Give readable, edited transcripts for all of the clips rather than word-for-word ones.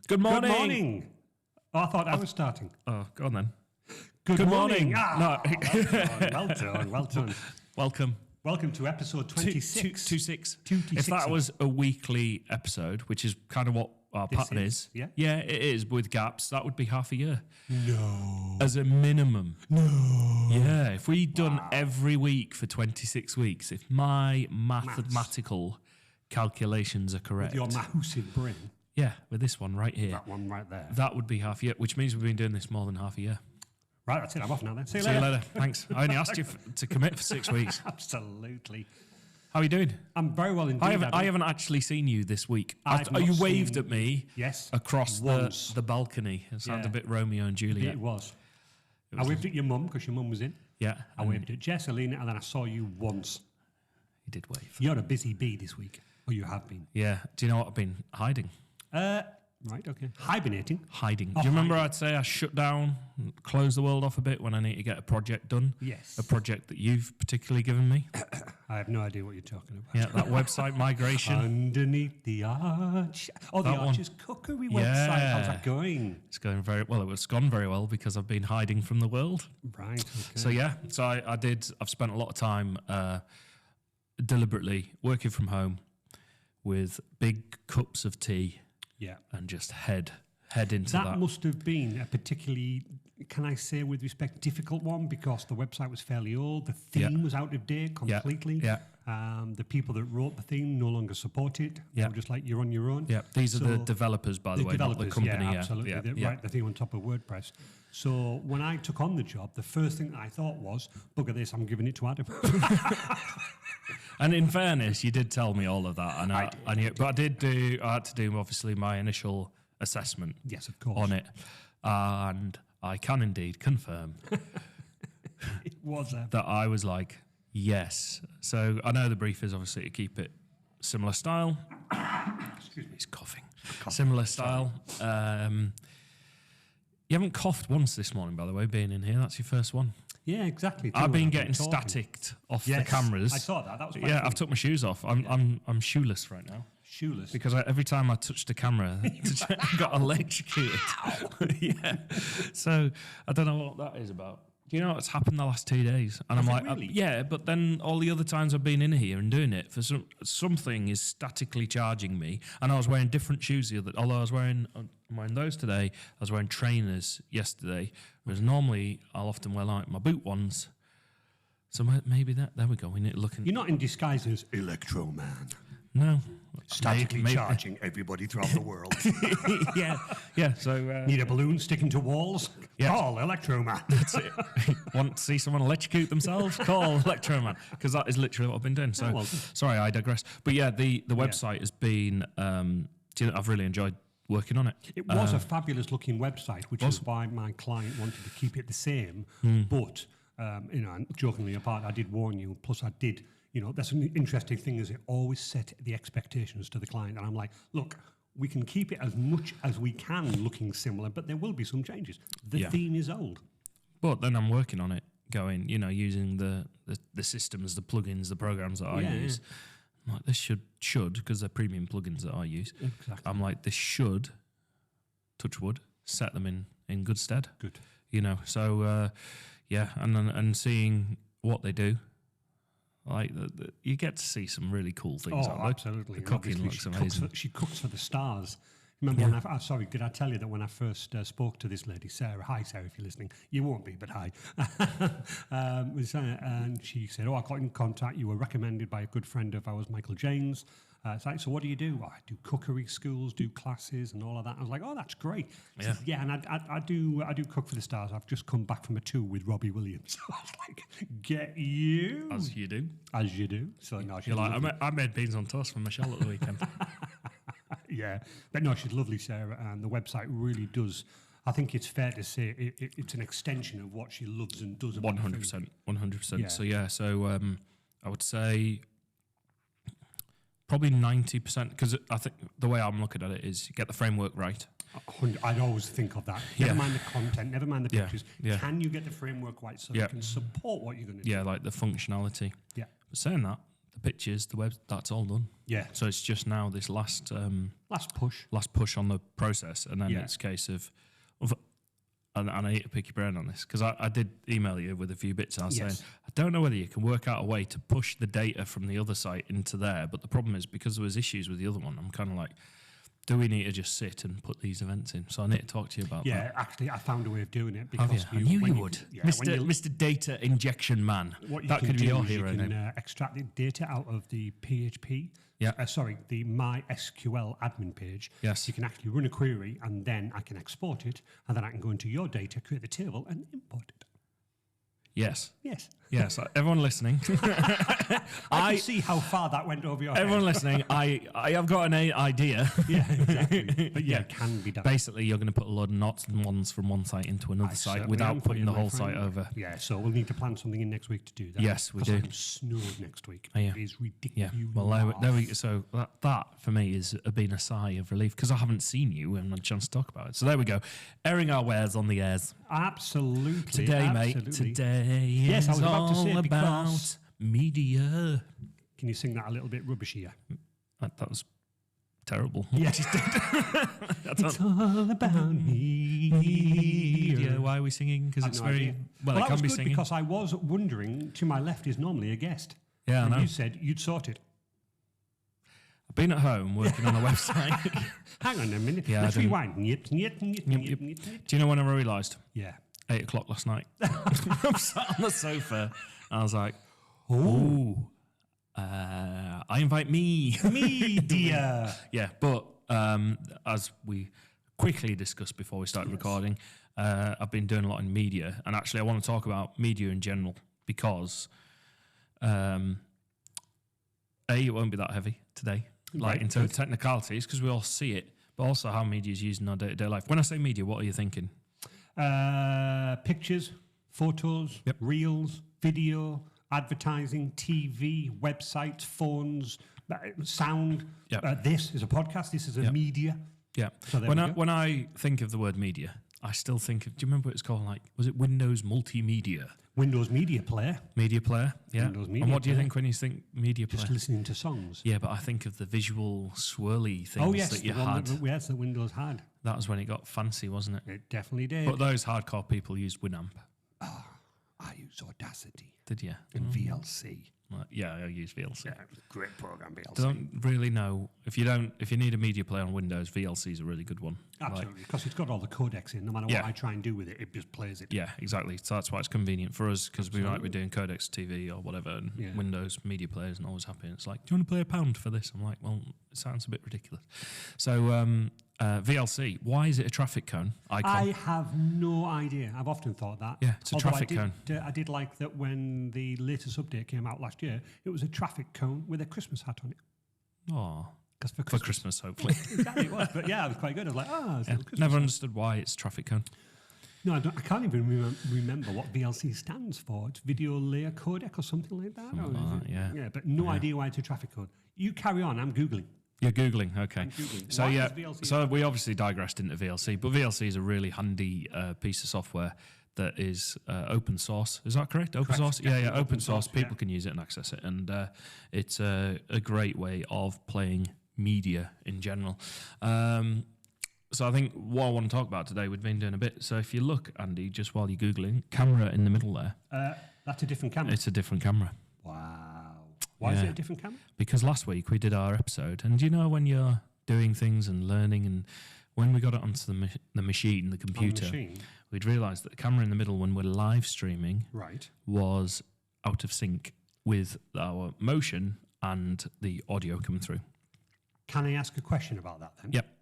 Good morning. Good morning. Oh, I thought I was starting. Oh, go on then. Good morning. No. Well done. Well done. Welcome. Welcome to episode 26. 26. 26. If that was a weekly episode, which is kind of what our pattern is. Yeah. Yeah, it is with gaps. That would be half a year. No. As a minimum. No. Yeah. If we'd done every week for 26 weeks, if my mathematical calculations are correct. Your massive brain. Yeah, with this one right here. That one right there. That would be half a year, which means we've been doing this more than half a year. Right, that's it. I'm off now then. See you See you later. later. Thanks. I only asked you to commit for 6 weeks. Absolutely. How are you doing? I'm very well indeed. I haven't actually seen you this week. I've not You waved seen- at me Yes. across once. the balcony. It sounded Yeah. a bit Romeo and Juliet. It was. I waved at your mum because your mum was in. Yeah, I waved at Jess, Alina, and then I saw you once. you did wave. You're a busy bee this week. Or you have been. Yeah. Do you know what I've been hiding? Right, okay. Hibernating. Hiding. Oh, Do you remember I'd say I shut down, close the world off a bit when I need to get a project done? Yes. A project that you've particularly given me. I have no idea what you're talking about. Yeah, that website migration. Underneath the arch. Oh, the That one. Arch's Cookery website. Yeah. How's that going? It's going very well. It's gone very well because I've been hiding from the world. Right, okay. So yeah, I've spent a lot of time deliberately working from home with big cups of tea Yeah. and just head into That that. must have been a particularly, can I say with respect, difficult one because the website was fairly old. The theme was out of date completely. Yeah. The people that wrote the theme no longer support it. They Yeah. were just like, you're on your own. Yeah, these are the So- developers, by the way, not the company. Yeah, absolutely. Yeah, They yeah. write the thing on top of WordPress. So when I took on the job, the first thing I thought was, bugger this, I'm giving it to Adam. And in fairness, you did tell me all of that, and I had to do obviously my initial assessment. Yes, of course. On it, and I can indeed confirm It was a... that I was like, yes. So I know the brief is obviously to keep it similar style. Excuse me. He's coughing. Similar style. You haven't coughed once this morning, by the way, being in here. That's your first one. Yeah, exactly. I've been getting talking. staticked off the Yes, cameras. I saw that. That was quite Yeah, funny. I've took my shoes off. I'm shoeless right now Shoeless. because every time I touch the camera, I got electrocuted. Yeah. So I don't know what that is about. Do you know what's happened the last 2 days? And I'm Has it like, really? yeah, but then all the other times I've been in here and doing it, for something is statically charging me. And I was wearing different shoes the other. Although I'm wearing those today. I was wearing trainers yesterday. Whereas normally I'll often wear like my boot ones. So maybe there we go. We need to look. You're not in disguise as Electro Man. No. Statically Maybe- charging everybody throughout the world. yeah. So Need a balloon sticking to walls? Yeah. Call Electro Man. that's it. Want to see someone electrocute themselves? Call Electroman, because that is literally what I've been doing. So, well. sorry, I digress. But yeah, the website has been. I've really enjoyed working on it. It was a fabulous looking website, which is why my client wanted to keep it the same. But, and jokingly apart, I did warn you. Plus, I did, that's an interesting thing is it always set the expectations to the client. And I'm like, look, we can keep it as much as we can looking similar, but there will be some changes. The Yeah. theme is old. But then I'm working on it, going, using the systems, the plugins, the programs that I Yeah, use. I'm like, this should because they're premium plugins that I use. Exactly. I'm like, this should, touch wood, set them in good stead. Good. So and seeing what they do, like you get to see some really cool things. Oh, out there. absolutely. The And cooking obviously looks amazing. she cooks for the stars. Remember when sorry, did I tell you that when I first spoke to this lady, Sarah? Hi, Sarah, if you're listening. You won't be, but hi. And she said, I got in contact. You were recommended by a good friend of ours, Michael James. It's like, so what do you do? I do cookery schools, do classes and all of that. I was like, oh, that's great. She says, and I do cook for the stars. I've just come back from a tour with Robbie Williams. I was like, get you. As you do. As you do. So no, she's You're like, lovely. I made beans on toast for Michelle at the weekend. Yeah, but no, she's lovely, Sarah, and the website really does. I think it's fair to say it's an extension of what she loves and does. 100%. 100%. Yeah. So I would say probably 90%, because I think the way I'm looking at it is you get the framework right. I'd always think of that. Never mind the content, never mind the Yeah, pictures. yeah. Can you get the framework right so Yeah. you can support what you're going to do? Yeah, like the functionality. Yeah. But saying that, the pictures, the web, that's all done. Yeah. So it's just now this last Last push. on the process, and then Yeah. it's a case of and I need to pick your brain on this because I did email you with a few bits. And I was Yes. saying I don't know whether you can work out a way to push the data from the other site into there, but the problem is because there was issues with the other one. I'm kind of like, do we need to just sit and put these events in? So I need to talk to you about that. Yeah, actually, I found a way of doing it Have because you? I knew when you would, yeah, when Mr. Data Injection Man. What you That can could be do your is you hero can name. extract the data out of the PHP. Yeah. The MySQL admin page. Yes. You can actually run a query, and then I can export it, and then I can go into your data, create the table, and import it. Yes. Yes. Yes. Everyone listening. I can see how far that went over your Everyone head. listening. I have got an idea. Yeah, exactly. But Yeah. it can be done. Basically, you're going to put a load of knots and ones from one site into another I site certainly without am, putting the my whole friend. site over. Yeah, so we'll need to plan something in next week to do that. Yes, we 'Cause do. I'm snowed next week. Oh, yeah. It is Yeah. ridiculous. Well, there we. So that for me has been a sigh of relief because I haven't seen you and had a chance to talk about it. So there we go, airing our wares on the airs Absolutely. today, mate. absolutely. Today Yes, I is was about to all say, about because- media. Can you sing that a little bit rubbishier? That was terrible. Yeah. I don't- It's all about me. media. Why are we singing? Because I've it's no very idea. well. that It can was be good singing. because I was wondering, to my left is normally a guest. Yeah, I and know. you said you'd sort it. I've been at home working on a website. Hang on a minute. Yeah, Let's I didn't- rewind. Nyet, nyet, nyet, Yep, nyet, yep. nyet, nyet. Do you know when I realised? Yeah. 8 o'clock last night. I'm sat on the sofa. And I was like, "Ooh, I invite me." Media. Yeah, but as we quickly discussed before we started recording, I've been doing a lot in media, and actually I want to talk about media in general because it won't be that heavy today, like Right, in terms of technicalities, because we all see it, but also how media is used in our day-to-day life. When I say media, what are you thinking? Pictures, photos, Yep. reels, video, advertising, TV, websites, phones, sound. Yep. This is a podcast. This is a Yep. media. Yeah. So there when we I go. when I think of the word media, I still think of. Do you remember what it's called? Like, was it Windows Multimedia Windows Media Player. Media Player? Yeah. Windows And Media what do you Player. think when you think media player? Just listening to songs. Yeah, but I think of the visual swirly things Oh yes, that you the one had. that Windows had. That was when it got fancy, wasn't it? It definitely did. But those hardcore people used Winamp, I use Audacity did you? and VLC. Yeah, I use VLC. Yeah, great program VLC. Don't really know if you need a media player on Windows. VLC is a really good one. Like, Absolutely, because it's got all the codecs in. No matter Yeah. what I try and do with it, it just plays it. yeah, exactly. So that's why it's convenient for us because we might be doing Codex TV or whatever, and Yeah. Windows media players aren't always happy. And it's like, do you want to pay £1 for this? I'm like, well, it sounds a bit ridiculous. So VLC, why is it a traffic cone icon? I have no idea. I've often thought that. Yeah, it's a Although traffic I did like that when the latest update came out last year, it was a traffic cone with a Christmas hat on it. Oh, Because for Christmas, hopefully. exactly it was. But yeah, it was quite good. I was like, it's a Yeah. little Christmas Never hat. understood why it's traffic cone. No, I can't even remember what VLC stands for. It's video layer codec or something like that. Something or is like it- that, yeah. Yeah, but no idea why it's a traffic cone. You carry on. I'm Googling. You're Googling, okay. Googling. So Why yeah, is VLC so we obviously digressed into VLC, but VLC is a really handy piece of software that is open source. Is that correct? Open Correct, source? Yeah, definitely open open source. source, People yeah. can use it and access it, and it's a great way of playing media in general. So I think what I want to talk about today, we've been doing a bit. So if you look, Andy, just while you're Googling, camera in the middle there, That's a different camera. it's a different camera. Wow. Why is Yeah. it a different camera? Because last week we did our episode, and do you know when you're doing things and learning, and when we got it onto the machine, the On the computer, machine. we'd realised that the camera in the middle when we're live streaming Right. was out of sync with our motion and the audio coming through. Can I ask a question about that then? Yep.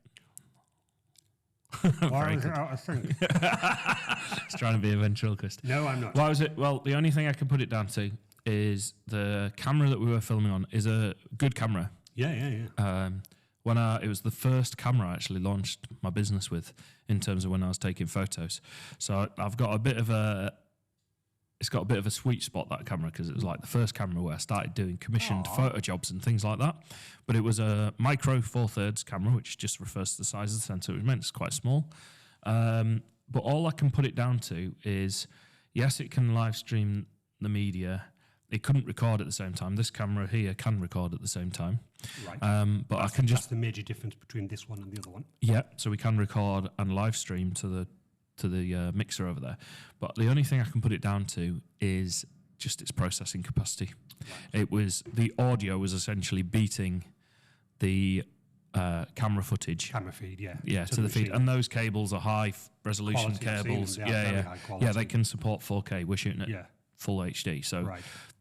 Why Very was it good. out of sync? It's trying to be a ventriloquist. No, I'm not. Why was it? Well, the only thing I can put it down to is the camera that we were filming on is a good camera. Yeah. It was the first camera I actually launched my business with in terms of when I was taking photos. So I've got it's got a bit of a sweet spot, that camera, because it was like the first camera where I started doing commissioned photo jobs and things like that. But it was a micro 4/3 camera, which just refers to the size of the sensor it was meant. It's quite small. But all I can put it down to is, yes, it can live stream the media, it couldn't record at the same time. This camera here can record at the same time. Right. But I can That's just the major difference between this one and the other one. so we can record and live stream to the mixer over there. But the only thing I can put it down to is just its processing capacity. Right. It was the audio was essentially beating the camera footage. Camera feed, to the feed, and those cables are high resolution cables. Yeah, they can support 4K. We're shooting at full HD, so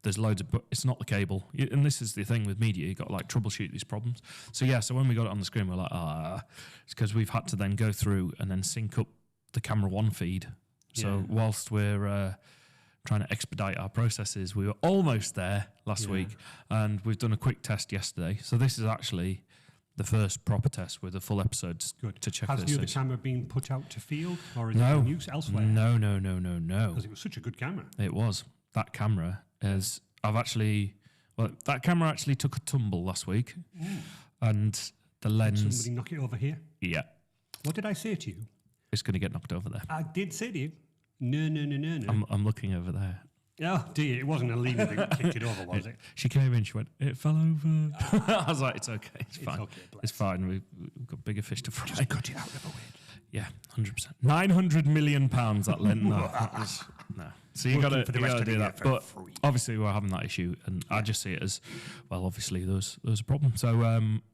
there's loads of. But it's not the cable, and this is the thing with media. You got to like troubleshoot these problems. So when we got it on the screen, we're like, it's because we've had to then go through and then sync up the camera one feed. So whilst we're trying to expedite our processes, we were almost there last week, and we've done a quick test yesterday. So this is actually the first proper test with a full episode to check this. Has the other camera been put out to field, or is it in use elsewhere? No. Because it was such a good camera. It was. That camera is... that camera actually took a tumble last week, and the lens... Did somebody knock it over here? Yeah. What did I say to you? It's going to get knocked over there. I did say to you, no. I'm looking over there. Oh dear, it wasn't Alina that kicked it over, was it? She came in, she went, it fell over. I was like, it's okay, it's fine. Okay, it's fine, we've got bigger fish to fry. Just cut it out of the way. Yeah, 100%. £900 million that lent. No. So you got to do that. But obviously we're having that issue, and I just see it as, well, obviously there's a problem. So,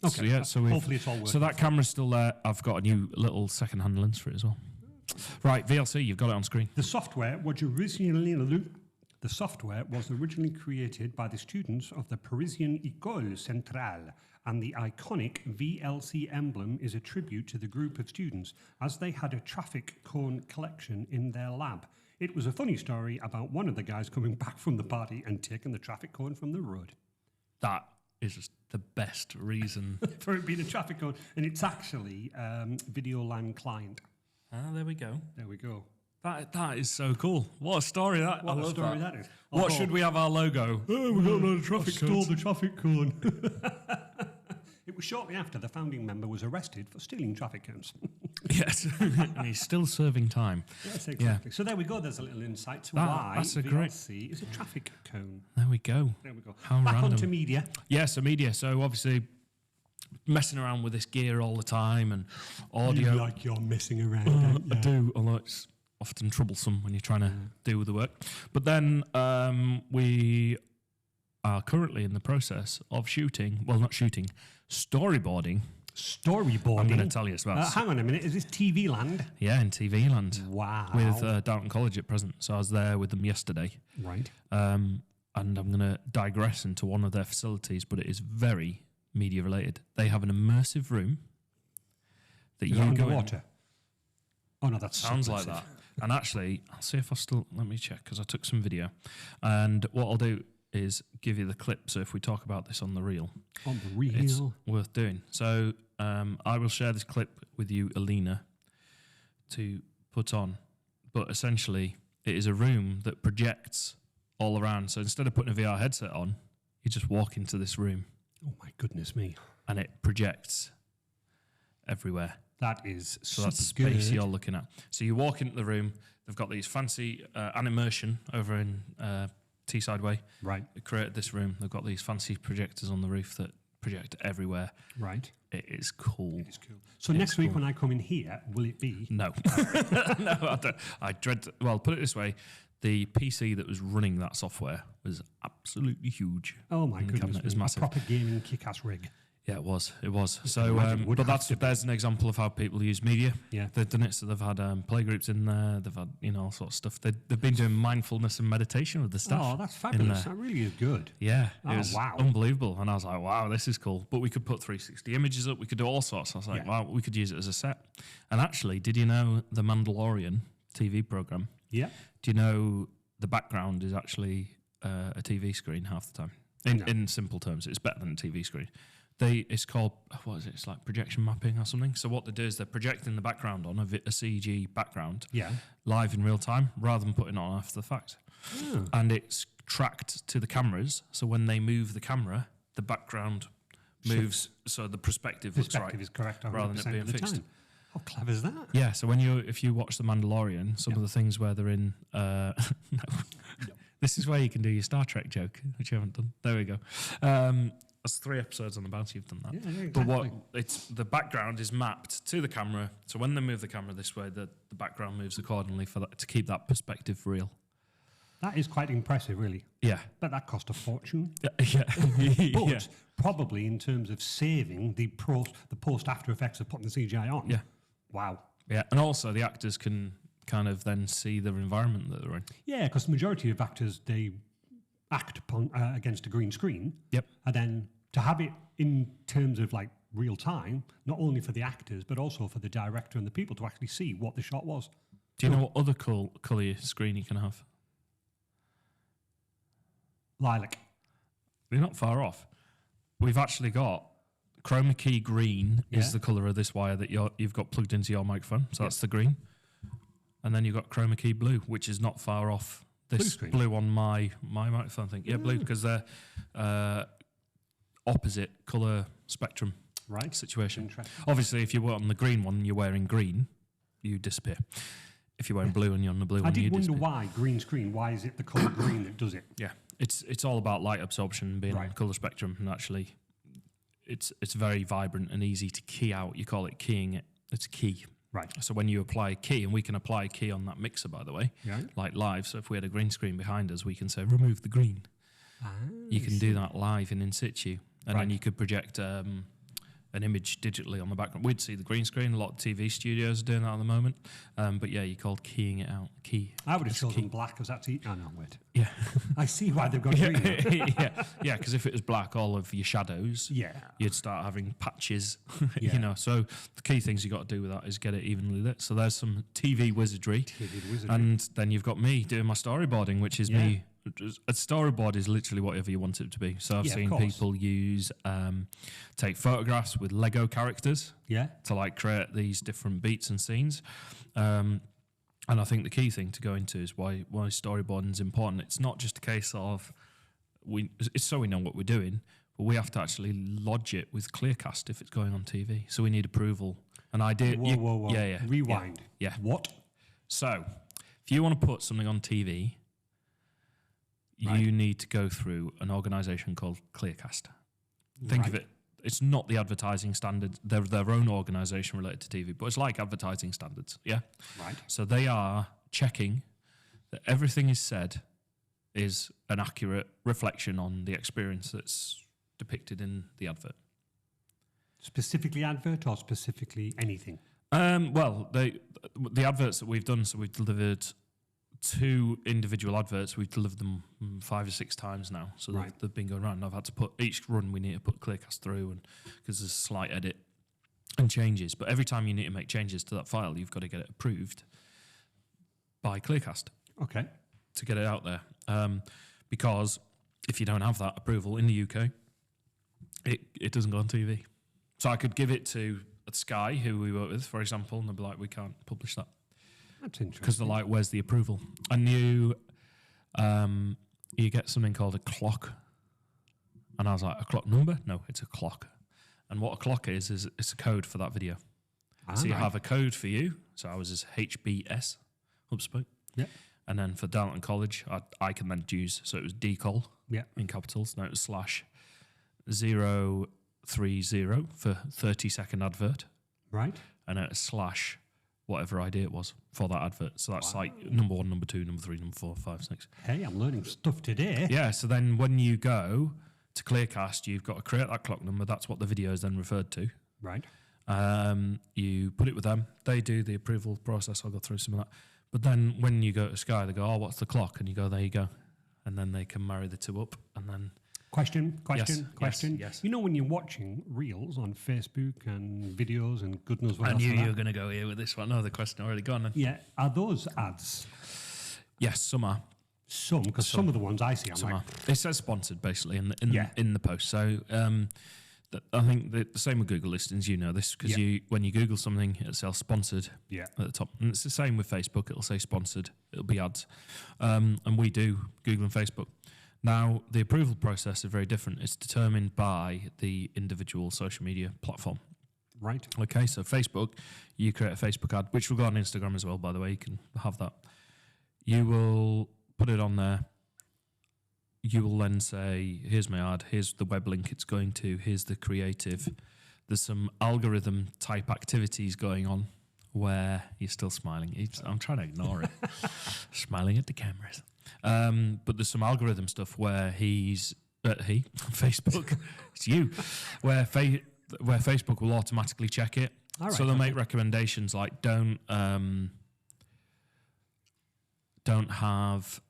hopefully it's all working. So that camera's still there. I've got a new little second-hand lens for it as well. Right, VLC, you've got it on screen. The software was originally created by the students of the Parisian École Centrale, and the iconic VLC emblem is a tribute to the group of students as they had a traffic cone collection in their lab. It was a funny story about one of the guys coming back from the party and taking the traffic cone from the road. That is just the best reason. For it being a traffic cone, and it's actually Videoland client. There we go. There we go. That is so cool. What a story that! What a story that is. What should we have our logo? Oh, we got another traffic cone. Stole the traffic cone. It was shortly after the founding member was arrested for stealing traffic cones. Yes, and he's still serving time. Yes, exactly. Yeah. So there we go. There's a little insight to why VLC is a traffic cone. There we go. How Back random. Onto media. Yeah, so media. So obviously messing around with this gear all the time and audio. You like you're messing around. I do, although it's often troublesome when you're trying to do the work. But then we are currently in the process of storyboarding. Storyboarding? I'm going to tell you about hang on a minute, is this TV Land? Yeah, in TV Land. Wow. With Downton College at present. So I was there with them yesterday. Right. And I'm going to digress into one of their facilities, but it is very media related. They have an immersive room that you go underwater. Oh no, that sounds like that. And actually, I'll see if let me check, because I took some video. And what I'll do is give you the clip, so if we talk about this on the reel. On the reel? It's worth doing. So I will share this clip with you, Alina, to put on. But essentially, it is a room that projects all around. So instead of putting a VR headset on, you just walk into this room. Oh my goodness me. And it projects everywhere. That is so that's the space you're looking at. So you walk into the room, they've got these fancy Animation over in Teesside Way. Right. They created this room. They've got these fancy projectors on the roof that project everywhere. Right. It is cool. It is cool. So next week when I come in here, will it be? No. No, I don't. I dread... Well, put it this way. The PC that was running that software was absolutely huge. Oh my goodness. It was massive. A proper gaming kick-ass rig. Yeah, it was. So, but there's an example of how people use media. Yeah, they've done it. So they've had playgroups in there. They've had all sorts of stuff. They've been doing mindfulness and meditation with the staff. Oh, that's fabulous! That really is good. Yeah, it was unbelievable. And I was like, wow, this is cool. But we could put 360 images up. We could do all sorts. I was like, wow, we could use it as a set. And actually, did you know the Mandalorian TV program? Yeah. Do you know the background is actually a TV screen half the time? In simple terms, it's better than a TV screen. It's called, what is it? It's like projection mapping or something. So what they do is they're projecting the background on a CG background live in real time rather than putting it on after the fact. Oh. And it's tracked to the cameras. So when they move the camera, the background moves. So the perspective looks right. Is correct rather than it being fixed. Time. How clever is that? Yeah. So if you watch The Mandalorian, some of the things where they're in, This is where you can do your Star Trek joke, which you haven't done. There we go. That's 3 episodes on the bounty. You've done that. Yeah, exactly. But it's the background is mapped to the camera. So when they move the camera this way, the background moves accordingly for that, to keep that perspective real. That is quite impressive, really. Yeah. But that cost a fortune. Yeah. But Yeah. probably in terms of saving the post after effects of putting the CGI on. Yeah. Wow. Yeah. And also the actors can kind of then see the environment that they're in. Yeah, because the majority of actors, they act upon, against a green screen. Yep. And then to have it in terms of like real time, not only for the actors, but also for the director and the people to actually see what the shot was. Do you know what other colour screen you can have? Lilac. You're not far off. We've actually got chroma key green Yeah. is the colour of this wire that you've got plugged into your microphone. So that's the green. And then you've got chroma key blue, which is not far off this screen. blue on my microphone thing. Yeah, blue, because they're opposite colour spectrum Right. situation. Interesting. Obviously, if you were on the green one and you're wearing green, you disappear. If you're wearing blue and you're on the blue I one, you did wonder disappear. why green screen, why is it the colour green that does it? Yeah, it's all about light absorption, being on Right. the colour spectrum, and actually, it's very vibrant and easy to key out. You call it keying it. It's a key. Right. So when you apply a key, and we can apply a key on that mixer, by the way, Yeah. like live. So if we had a green screen behind us, we can say remove the green. You can do that live in situ, and then Right. you could project an image digitally on the background. We'd see the green screen. A lot of TV studios are doing that at the moment. But yeah, you called keying it out. Key. I would have It's chosen key. black because that's oh no, wait. Yeah. I see why they've got green. now. yeah, because if it was black, all of your shadows, Yeah. you'd start having patches, Yeah. you know. So the key things you got to do with that is get it evenly lit. So there's some TV wizardry, and then you've got me doing my storyboarding, which is Yeah. me. A storyboard is literally whatever you want it to be. So I've Yeah, of seen course. people take photographs with Lego characters Yeah. to like create these different beats and scenes. And I think the key thing to go into is why storyboarding is important. It's not just a case of it's so we know what we're doing, but we have to actually lodge it with Clearcast if it's going on TV. So we need approval. And I did. Whoa. Yeah. Rewind. Yeah. What? So if you want to put something on TV, Right. you need to go through an organisation called Clearcast. Think of Right. it. It's not the advertising standards. They're their own organisation related to TV, but it's like advertising standards. Yeah. Right. So they are checking that everything is said is an accurate reflection on the experience that's depicted in the advert. Specifically advert or specifically anything? Well, the adverts that we've done, so we've delivered 2 individual adverts. We've delivered them 5 or 6 times now, so Right. they've been going around. I've had to put each run. We need to put Clearcast through, and because there's a slight edit and changes. But every time you need to make changes to that file, you've got to get it approved by Clearcast Okay. to get it out there. Because if you don't have that approval in the UK, it doesn't go on TV. So I could give it to Sky, who we work with, for example, and they'll be like, we can't publish that. That's interesting. Because they're like, where's the approval? And you get something called a clock. And I was like, a clock number? No, it's a clock. And what a clock is it's a code for that video. So you right. have a code for you. So ours is HBS, HubSpot. Yeah. And then for Darlington College, I can then use, so it was decol Yeah. in capitals. No, it was /030 for 30-second advert. Right. And a slash whatever ID it was for that advert. So that's like number 1, number 2, number 3, number 4, 5, 6. Hey, I'm learning stuff today. Yeah, so then when you go to Clearcast, you've got to create that clock number. That's what the video is then referred to. Right. You put it with them. They do the approval process. I'll go through some of that. But then when you go to Sky, they go, oh, what's the clock? And you go, there you go. And then they can marry the 2 up. And then Question. yes. You know when you're watching reels on Facebook and videos and good knows what I else knew like you that, were going to go here with this one. No, the question already gone. yeah, are those ads? Yes, some are. Some, because some of the ones I see, I'm Some like, are. It says sponsored basically Yeah. in the post. So I think the same with Google listings. You know this because Yeah. when you Google something, it'll say sponsored yeah, at the top, and it's the same with Facebook. It'll say sponsored. It'll be ads, and we do Google and Facebook. Now the approval process is very different. It's determined by the individual social media platform. right, Okay, so Facebook, you create a Facebook ad, which will go on Instagram as well, by the way. You can have that. You will put it on there. you will then say, here's my ad, here's the web link it's going to, here's the creative. There's some algorithm type activities going on where you're still smiling. I'm trying to ignore it. Smiling at the cameras. But there's some algorithm stuff where Facebook, it's you, where Facebook will automatically check it. Right, so they'll make recommendations like don't have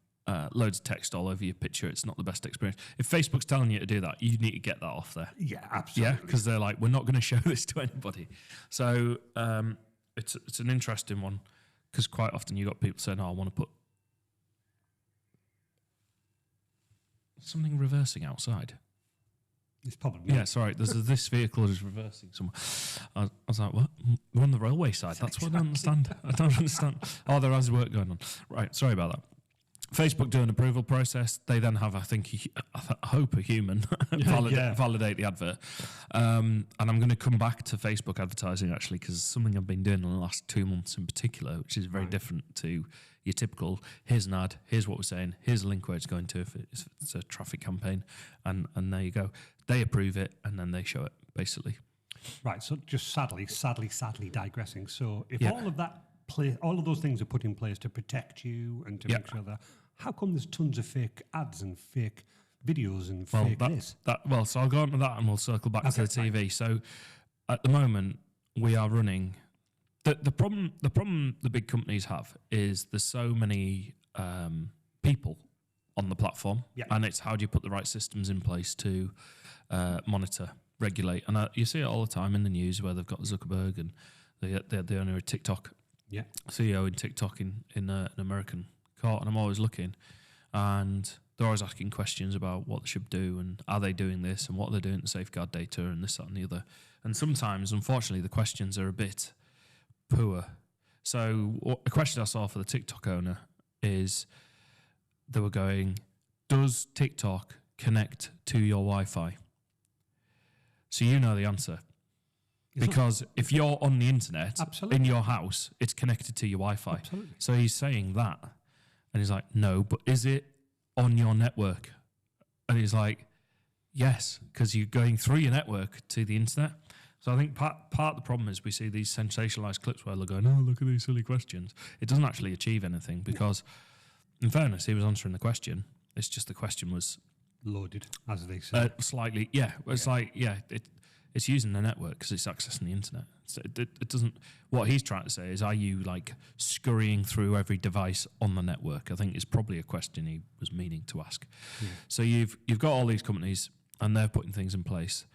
loads of text all over your picture. It's not the best experience. If Facebook's telling you to do that, you need to get that off there. Yeah, absolutely. Yeah, because they're like, we're not going to show this to anybody. So it's an interesting one, because quite often you got people saying, "Oh, I want to put something reversing outside." It's probably Yeah, sorry. This vehicle is reversing somewhere. I was like, what? We're on the railway side. That's what I don't understand. I don't understand. Oh, there is work going on. Right, sorry about that. Facebook do an approval process. They then have, I hope, a human validate the advert. And I'm going to come back to Facebook advertising, actually, because it's something I've been doing in the last 2 months in particular, which is very different to your typical, here's an ad, here's what we're saying, here's a link where it's going to if it's a traffic campaign, and there you go. They approve it, and then they show it, basically. Right, so just sadly digressing. So if all of those things are put in place to protect you and to make sure that, how come there's tons of fake ads and fake videos and fake this? So I'll go on to that and we'll circle back to the TV. Right. So at the moment, we are running... The problem the big companies have is there's so many people on the platform, and it's how do you put the right systems in place to monitor, regulate. And you see it all the time in the news where they've got Zuckerberg and the owner of TikTok, CEO in TikTok in an American court, and I'm always looking, and they're always asking questions about what they should do and are they doing this and what they're doing to safeguard data and this, that and the other. And sometimes, unfortunately, the questions are a bit poor. So a question I saw for the TikTok owner is they were going, does TikTok connect to your Wi-Fi? So you know the answer. Because if you're on the internet in your house, it's connected to your Wi-Fi. Absolutely. So he's saying that. And he's like, no, but is it on your network? And he's like, yes, because you're going through your network to the internet. So I think part of the problem is we see these sensationalized clips where they're going, oh, look at these silly questions. It doesn't actually achieve anything because, in fairness, he was answering the question. It's just the question was... loaded, as they say. Slightly, yeah. It's it's using the network because it's accessing the internet. So it doesn't... What he's trying to say is, are you, like, scurrying through every device on the network? I think it's probably a question he was meaning to ask. Yeah. So you've got all these companies, and they're putting things in place.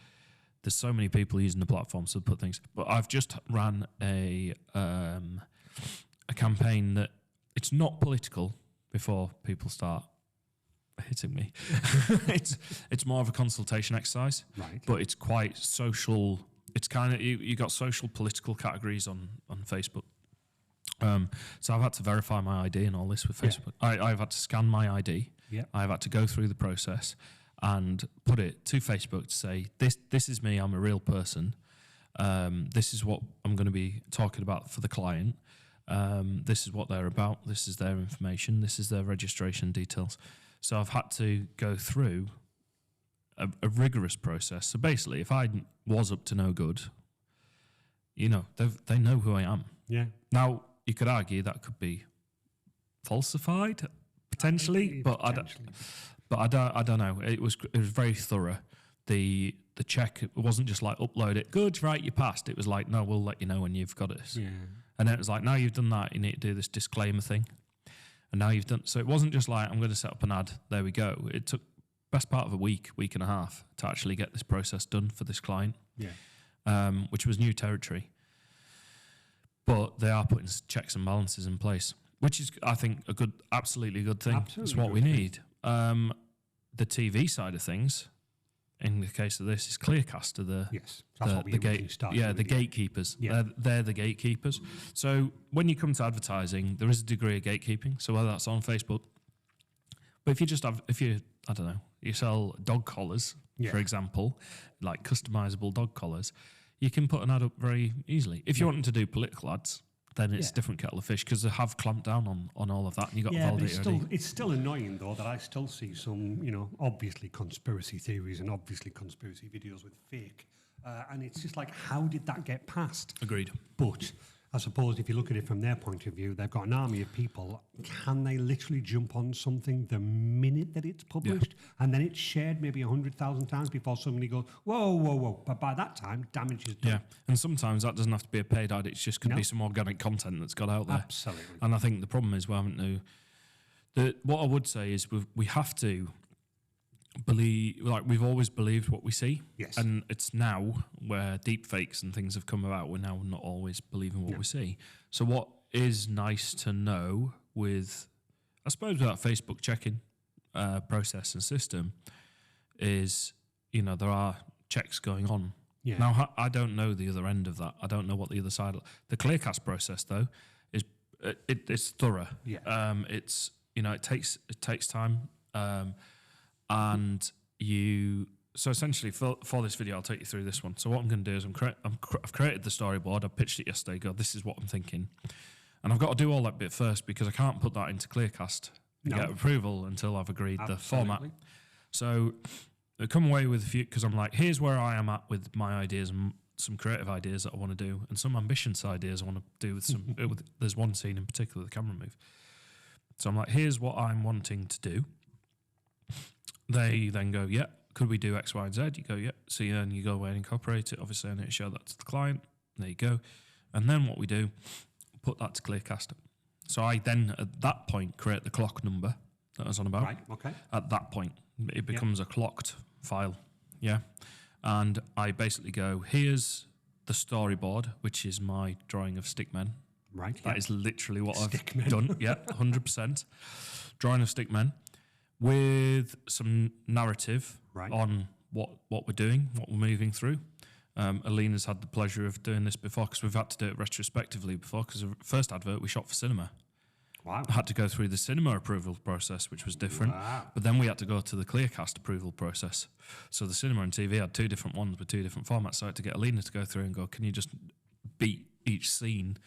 There's so many people using the platforms to put things... But I've just ran a campaign that... It's not political before people start hitting me. It's more of a consultation exercise, right? But it's quite social. It's kind of you got social political categories on Facebook. So I've had to verify my ID and all this with Facebook. I've had to scan my ID. Yeah. I've had to go through the process and put it to Facebook to say this is me. I'm a real person. This is what I'm going to be talking about for the client. This is what they're about. This is their information. This is their registration details. So I've had to go through a rigorous process. So basically, if I was up to no good, they know who I am. Yeah. Now, you could argue that could be falsified, potentially, but I don't know. It was very thorough. The check, it wasn't just like upload it. Good, right, you passed. It was like, no, we'll let you know when you've got it. Yeah. And then it was like, now you've done that, you need to do this disclaimer thing. And now you've done... So it wasn't just like, I'm going to set up an ad, there we go. It took best part of a week and a half to actually get this process done for this client, which was new territory. But they are putting checks and balances in place, which is, I think, absolutely good thing. Absolutely, it's what we need. The TV side of things, in the case of this, is Clearcast, the gatekeepers. Yeah. They're the gatekeepers. So when you come to advertising, there is a degree of gatekeeping. So whether that's on Facebook, but I don't know, you sell dog collars, for example, like customizable dog collars, you can put an ad up very easily. If you want to do political ads, then it's a different kettle of fish because they have clamped down on all of that, and you got Yeah, but Validate it's still annoying though that I still see some, obviously conspiracy theories and obviously conspiracy videos with fake, and it's just like, how did that get passed? Agreed. But I suppose if you look at it from their point of view, they've got an army of people. Can they literally jump on something the minute that it's published, and then it's shared maybe 100,000 times before somebody goes, whoa, whoa, whoa? But by that time, damage is done. Yeah, and sometimes that doesn't have to be a paid ad. It just could No. be some organic content that's got out there. Absolutely. And I think the problem is we haven't know. What I would say is we have to believe, like we've always believed what we see. Yes. And it's now where deep fakes and things have come about, we're now not always believing what we see. So what is nice to know with, I suppose, with that Facebook check-in process and system is, there are checks going on. Yeah. Now, I don't know the other end of that. I don't know what the other side. The Clearcast process, though, is it's thorough. Yeah. It's it takes time, and so essentially for this video, I'll take you through this one. So what I'm going to do is I've created the storyboard. I pitched it yesterday. This is what I'm thinking, and I've got to do all that bit first because I can't put that into Clearcast and get approval until I've agreed the format. So I come away with a few because I'm like, here's where I am at with my ideas and some creative ideas that I want to do, and some ambitious ideas I want to do with some. There's one scene in particular, the camera move. So I'm like, here's what I'm wanting to do. They then go, yeah, could we do X, Y, and Z? You go, yeah. So then you go away and incorporate it. Obviously, I need to show that to the client. There you go. And then what we do, put that to Clearcast. So I then, at that point, create the clock number that I was on about. Right, okay. At that point, it becomes a clocked file. Yeah. And I basically go, here's the storyboard, which is my drawing of stickmen. Right. That is literally what Stickmen. I've done. Yeah, 100%. Drawing of stickmen with some narrative on what we're doing, what we're moving through. Alina's had the pleasure of doing this before because we've had to do it retrospectively before because the first advert we shot for cinema. Wow. I had to go through the cinema approval process, which was different. Wow. But then we had to go to the Clearcast approval process. So the cinema and TV had two different ones with two different formats. So I had to get Alina to go through and go, can you just beat each scene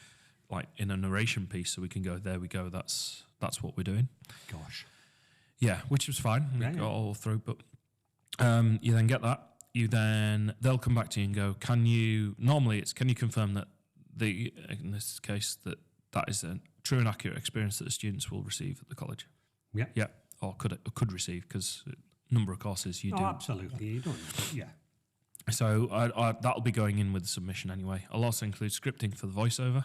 like in a narration piece so we can go, there we go, that's what we're doing. Gosh. Yeah, which was fine. We got all through. But you then get that. They'll come back to you and go, can you confirm that in this case, that is a true and accurate experience that the students will receive at the college? Yeah. Yeah, or could receive because number of courses you do. Absolutely, you don't. Yeah. So that'll be going in with the submission anyway. I'll also include scripting for the voiceover.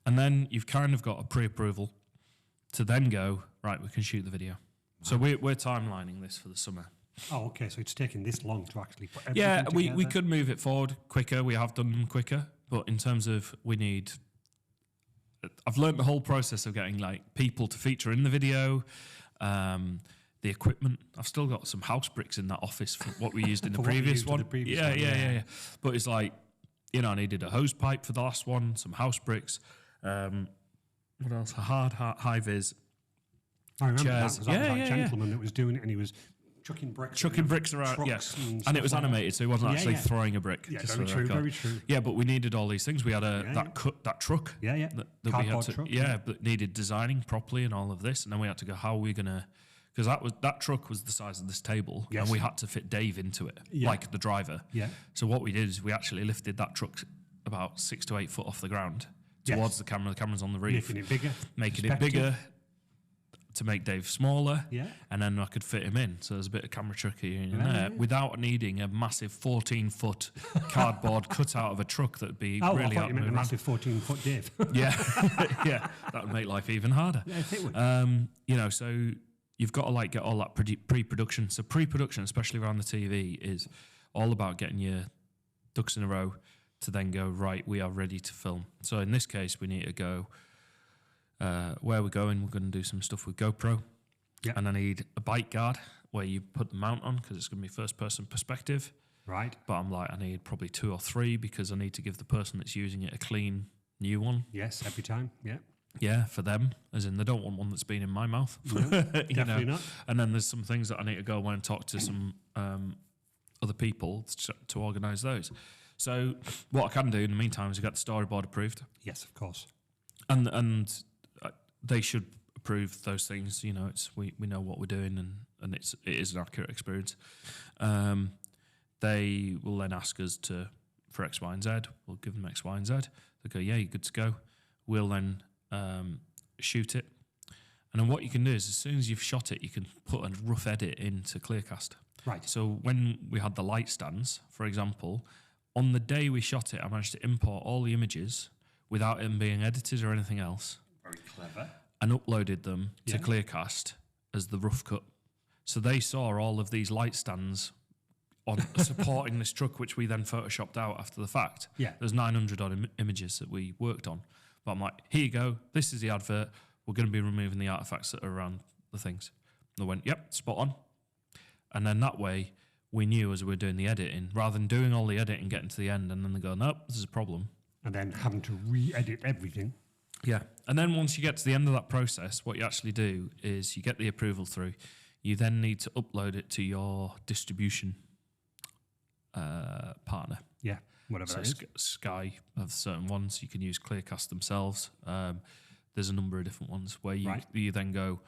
And then you've kind of got a pre-approval to then go, right, we can shoot the video. Wow. So we're timelining this for the summer. Oh, okay. So it's taken this long to actually put everything together? we could move it forward quicker. We have done them quicker. But in terms of I've learned the whole process of getting like people to feature in the video, the equipment. I've still got some house bricks in that office for what we used in the previous one. Yeah. But it's like, I needed a hose pipe for the last one, some house bricks. What else? A high vis. I remember chairs. that was that gentleman that was doing it, and he was chucking bricks around. Yes, and it was animated, so he wasn't actually throwing a brick. Yeah, very true. Yeah, but we needed all these things. We had that truck. That we had to, truck. But needed designing properly and all of this, and then we had to go, how are we gonna? Because that truck was the size of this table, and we had to fit Dave into it, like the driver. Yeah. So what we did is we actually lifted that truck about 6 to 8 foot off the ground towards the camera. The camera's on the roof, making it bigger to make Dave smaller, and then I could fit him in. So there's a bit of camera trick here and there without needing a massive 14-foot cardboard cut out of a truck that would be really I thought you meant a massive 14-foot Dave. Yeah, that would make life even harder. Yes, it would. So you've got to get all that pre-production. So pre-production, especially around the TV, is all about getting your ducks in a row to then go, right, we are ready to film. So in this case, we need to go, where we're going to do some stuff with GoPro. Yeah. And I need a bike guard where you put the mount on because it's going to be first-person perspective. Right. But I'm like, I need probably 2 or 3 because I need to give the person that's using it a clean new one. Yes, every time, yeah. Yeah, for them, as in they don't want one that's been in my mouth. No, definitely not. And then there's some things that I need to go away and talk to some other people to organise those. So what I can do in the meantime is get the storyboard approved, Yes, of course. and they should approve those things. You know, it's we know what we're doing, and it is an accurate experience. They will then ask us for X, Y, and Z. We'll give them X, Y, and Z. They go, yeah, you're good to go. We'll then shoot it. And then what you can do is, as soon as you've shot it, you can put a rough edit into Clearcast. Right. So when we had the light stands, for example, on the day we shot it, I managed to import all the images without them being edited or anything else, Very clever. and uploaded them to Yeah. Clearcast as the rough cut. So they saw all of these light stands on supporting this truck, which we then photoshopped out after the fact. Yeah. There's 900 odd images that we worked on. But I'm like, here you go. This is the advert. We're going to be removing the artifacts that are around the things. And they went, yep, spot on. And then that way, we knew as we were doing the editing, rather than doing all the editing, getting to the end, and then they go, nope, this is a problem. And then having to re-edit everything. Yeah. And then once you get to the end of that process, what you actually do is you get the approval through. You then need to upload it to your distribution partner. Yeah, whatever So that is. Sky have certain ones. You can use Clearcast themselves. There's a number of different ones where Right. you then go,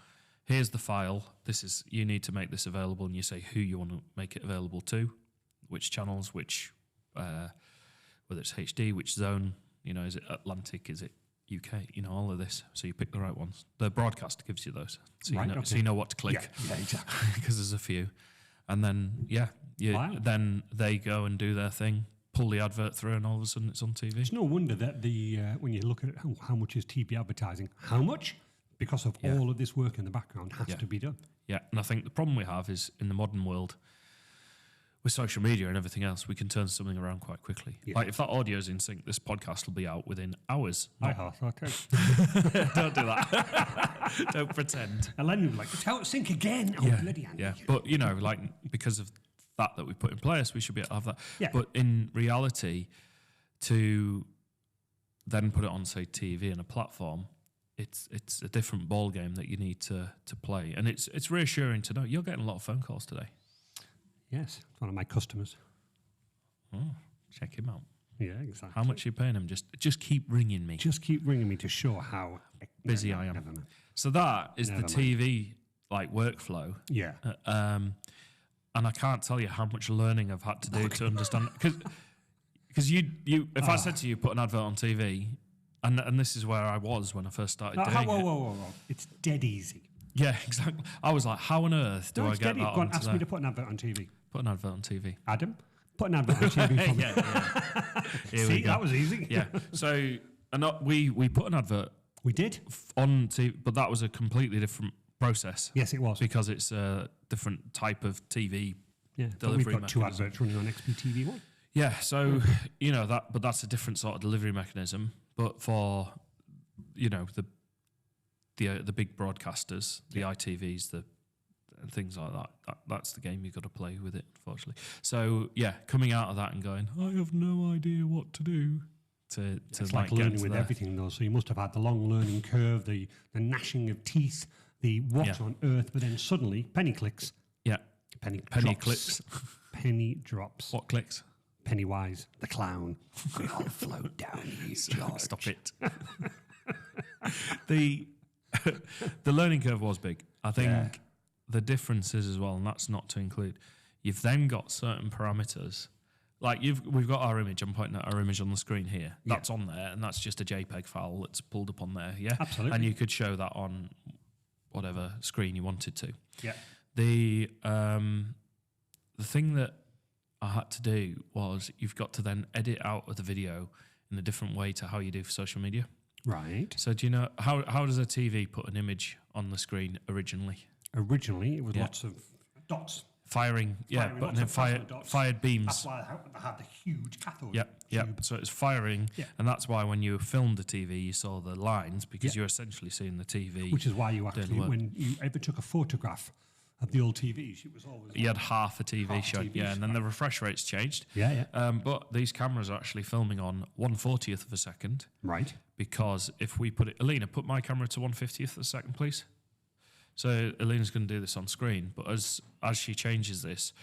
here's the file. You need to make this available, and you say who you want to make it available to, which channels, which whether it's HD, which zone. You know, is it Atlantic? Is it UK? You know, all of this. So you pick the right ones. The broadcaster gives you those, so Right, you know, okay. so you know what to click. Yeah, exactly. Because there's a few, and then Wow. then they go and do their thing, pull the advert through, and all of a sudden it's on TV. It's no wonder that when you look at how much is TV advertising, how much? Because of Yeah. all of this work in the background has Yeah. to be done. Yeah, and I think the problem we have is in the modern world, with social media and everything else, we can turn something around quite quickly. Yeah. Like if that audio's in sync, this podcast will be out within hours. I thought too. Don't do that. Don't pretend. And then you're like, it's out of sync again. Oh, bloody Andy. Yeah, but you know, like because of that we put in place, we should be able to have that. Yeah. But in reality, to then put it on, say, TV and a platform, it's a different ball game that you need to play, and it's reassuring to know you're getting a lot of phone calls today. Yes, it's one of my customers. Oh, check him out. Yeah, exactly. How much are you paying him? Just keep ringing me. Just keep ringing me to show how Busy I am. Never mind. So that is Never the mind. TV like workflow. Yeah. And I can't tell you how much learning I've had to do to understand because you if I said to you put an advert on TV, and this is where I was when I first started doing whoa, it. whoa, whoa, whoa. It's dead easy. Yeah, exactly. I was like, how on earth do No, I it's get dead easy. that Go on, onto ask there? me to put an advert on TV. Put an advert on TV. Adam, put an advert on TV for me. yeah. Here See, we go. that was easy. Yeah. So we put an advert We did? on TV, but that was a completely different process. Yes, it was. Because it's a different type of TV. Yeah, but delivery we've got two mechanism. adverts running on XPTV1. Yeah, so you know but that's a different sort of delivery mechanism. But for the big broadcasters, the ITVs, and things like that's the game you've got to play with it, unfortunately. So yeah, coming out of that and going, I have no idea what to do. It's like learning with everything, though. So you must have had the long learning curve, the gnashing of teeth, the what on earth, but then suddenly penny clicks. Yeah, Penny penny drops. clicks. Penny drops. What clicks? Pennywise, the clown. They all float down you, George. Stop it. The learning curve was big. I think Yeah. the difference is as well, and that's not to include, you've then got certain parameters. Like we've got our image. I'm pointing at our image on the screen here. That's on there, and that's just a JPEG file that's pulled up on there. Yeah, Absolutely. And you could show that on whatever screen you wanted to. Yeah. The thing that I had to do was you've got to then edit out of the video in a different way to how you do for social media. Right. So do you know how does a TV put an image on the screen originally? Originally, it was lots of dots. Firing, Firing but lots then of plasma dots. fired beams. That's why they had the huge cathode. Yep. tube. So it's firing, Yeah. and that's why when you filmed the TV, you saw the lines because Yeah. you're essentially seeing the TV. Which is why you doing actually, work. when you ever took a photograph of the old TVs, it was always You had half a TV Half showing, TV yeah, and then the refresh rates changed. Yeah, yeah. But these cameras are actually filming on 1/40th of a second Right. because if we put it, Alina, put my camera to 1/50th of a second, please. So Alina's going to do this on screen, but as she changes this,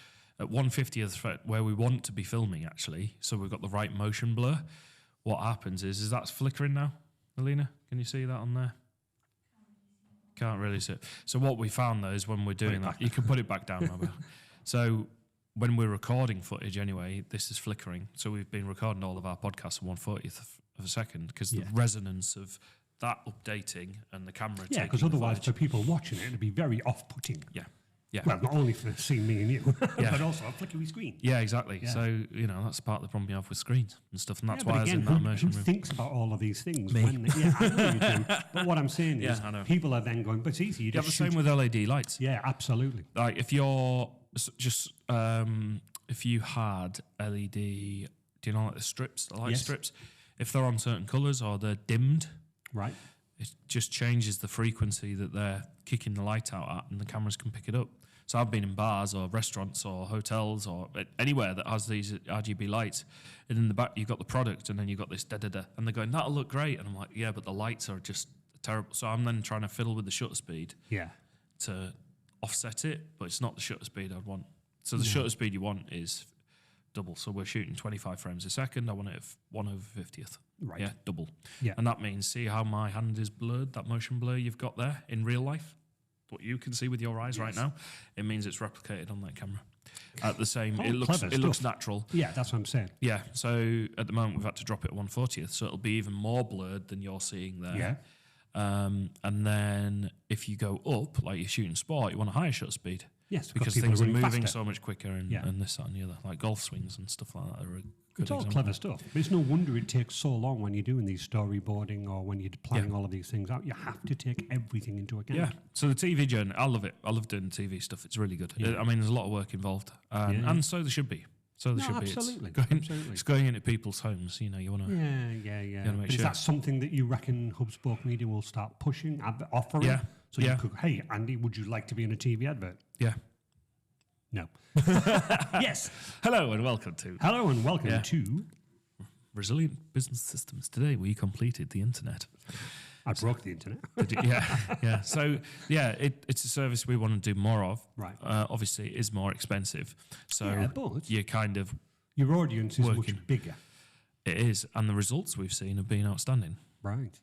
at 1/50th where we want to be filming, actually, so we've got the right motion blur, what happens is that's flickering now. Alina, can you see that on there? Can't really see it. So what we found, though, is when we're doing that, you can put it back down, Robert. So when we're recording footage anyway, this is flickering. So we've been recording all of our podcasts at 1/40th of a second because the resonance of that updating and the camera Yeah, because otherwise for people watching it, it'd be very off-putting. Yeah. Yeah. Well, not only for seeing me and you, but also a flickery screen. Yeah, exactly. Yeah. So, that's part of the problem you have with screens and stuff. And that's why I was in that who immersion room. thinks about all of these things? Me. I know you do. But what I'm saying is people are then going, but it's easy. You have the same with LED lights. Yeah, absolutely. Like if you're just, if you had LED, do you know like the strips, the light strips? If they're on certain colours or they're dimmed, right, it just changes the frequency that they're kicking the light out at, and the cameras can pick it up. So I've been in bars or restaurants or hotels or anywhere that has these RGB lights, and in the back you've got the product, and then you've got this da-da-da, and they're going, that'll look great, and I'm like, yeah, but the lights are just terrible. So I'm then trying to fiddle with the shutter speed to offset it, but it's not the shutter speed I'd want. So the shutter speed you want is double. So we're shooting 25 frames a second. I want it at 1/50th. Right. Yeah, double. Yeah. And that means, see how my hand is blurred, that motion blur you've got there in real life? What you can see with your eyes right now, it means it's replicated on that camera. At the same, it looks natural. Yeah, that's what I'm saying. Yeah, so at the moment we've had to drop it at 1/40th, so it'll be even more blurred than you're seeing there. Yeah. And then if you go up, like you're shooting sport, you want a higher shutter speed. Yes, because things are moving so much quicker and this, that, and the other. Like golf swings and stuff like that are a good It's all example. clever stuff. But it's no wonder it takes so long when you're doing these storyboarding or when you're planning all of these things out. You have to take everything into account. Yeah. So the TV journey, I love it. I love doing TV stuff. It's really good. I mean, there's a lot of work involved, and so there should be. So there should be. Absolutely. It's going into people's homes. You want to. Yeah. Make But sure. is that something that you reckon HubSpoke Media will start pushing, offering? Yeah. So you could, hey, Andy, would you like to be in a TV advert? Yeah. No. Yes. Hello and welcome to to Resilient Business Systems. Today we completed the internet. I broke the internet. Yeah. So it's a service we want to do more of. Right. Obviously, it is more expensive. So but you kind of your audience is much bigger. It is, and the results we've seen have been outstanding. Right.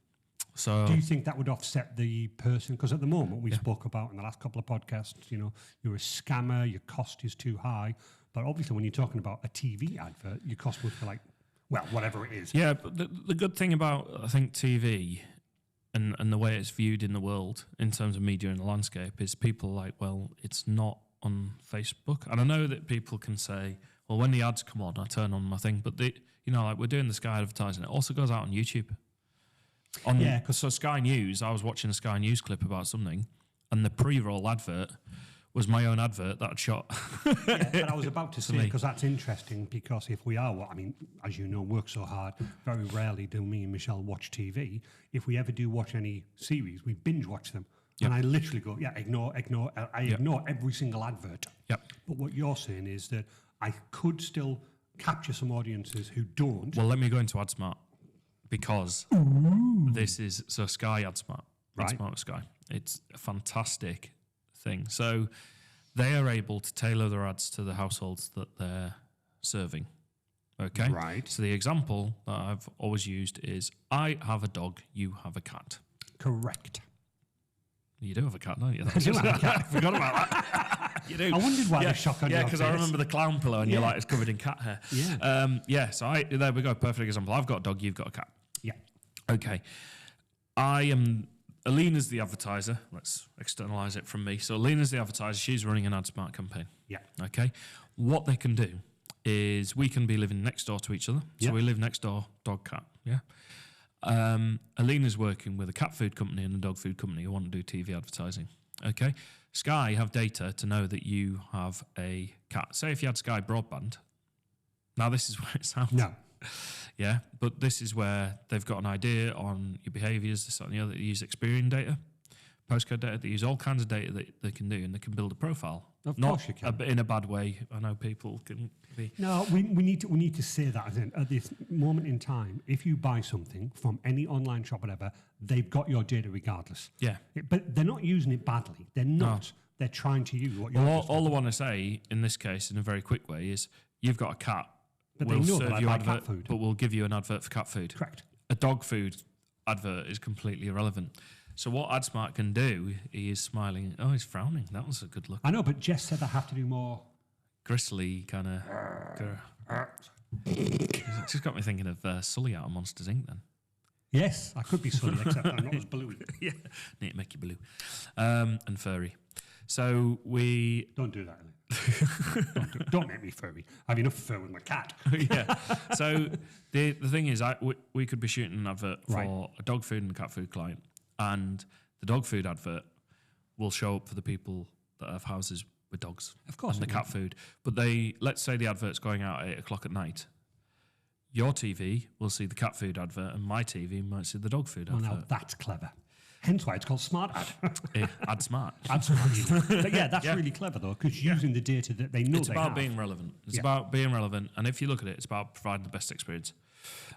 So, do you think that would offset the person? Because at the moment we spoke about in the last couple of podcasts, you're a scammer, your cost is too high. But obviously, when you're talking about a TV advert, your cost would be whatever it is. Yeah, but the good thing about, I think, TV and the way it's viewed in the world in terms of media and the landscape is people are like, well, it's not on Facebook. And I know that people can say, well, when the ads come on, I turn on my thing. But we're doing the Sky advertising. It also goes out on YouTube. So Sky News, I was watching a Sky News clip about something, and the pre-roll advert was my own advert that I'd shot. But I was about to say, because that's interesting, because if we are, as you know, work so hard, very rarely do me and Michelle watch TV. If we ever do watch any series, we binge watch them. Yep. And I literally go, ignore. I ignore every single advert. Yep. But what you're saying is that I could still capture some audiences who don't. Well, let me go into AdSmart. Because this is Sky AdSmart, AdSmart with Sky. It's a fantastic thing. So they are able to tailor their ads to the households that they're serving. Okay, right. So the example that I've always used is: I have a dog, you have a cat. Correct. You do have a cat, don't you? I do have a cat. I forgot about that. You do. I wondered why the shock on your face. Yeah, because I remember the clown pillow, and you're like, it's covered in cat hair. Yeah. So there we go. Perfect example. I've got a dog, you've got a cat. Yeah. Okay. Alina's the advertiser. Let's externalize it from me. So Alina's the advertiser. She's running an AdSmart campaign. Yeah. Okay. What they can do is we can be living next door to each other. So we live next door, dog, cat. Yeah. Alina's working with a cat food company and a dog food company who want to do TV advertising. Okay. Sky have data to know that you have a cat. Say if you had Sky Broadband. Now this is where it sounds. No. Yeah, but this is where they've got an idea on your behaviours, this, that, and the other. They use Experian data, postcode data. They use all kinds of data that they can do, and they can build a profile. Of course you can. In a bad way. I know people can be. No, we need to say that at this moment in time. If you buy something from any online shop, whatever, they've got your data regardless. Yeah. But they're not using it badly. They're not. they're trying to use what you're Well, all I want to say in this case, in a very quick way, is you've got a cat. But we'll they know serve that I you buy advert, cat food. but we'll give you an advert for cat food. Correct. A dog food advert is completely irrelevant. So what AdSmart can do, he is smiling. Oh, he's frowning. That was a good look. I know, but Jess said I have to do more. Gristly kind of. It's just got me thinking of Sully out of Monsters Inc. Then. Yes, I could be Sully, except I'm not as blue. Yeah, need to make you blue and furry. So we Don't do that, Ellie. Don't make me furry. I have enough fur with my cat. yeah. So the thing is, we could be shooting an advert for Right. a dog food and a cat food client, and the dog food advert will show up for the people that have houses with dogs. Of course And the it cat food. But let's say the advert's going out at 8 o'clock at night. Your TV will see the cat food advert, and my TV might see the dog food Well, now advert. that's clever. Hence why it's called Smart Ad. AdSmart. Absolutely. But yeah, that's Yeah. really clever though, because using the data that they know It's they about have. being relevant. It's Yeah. about being relevant, and if you look at it, it's about providing the best experience.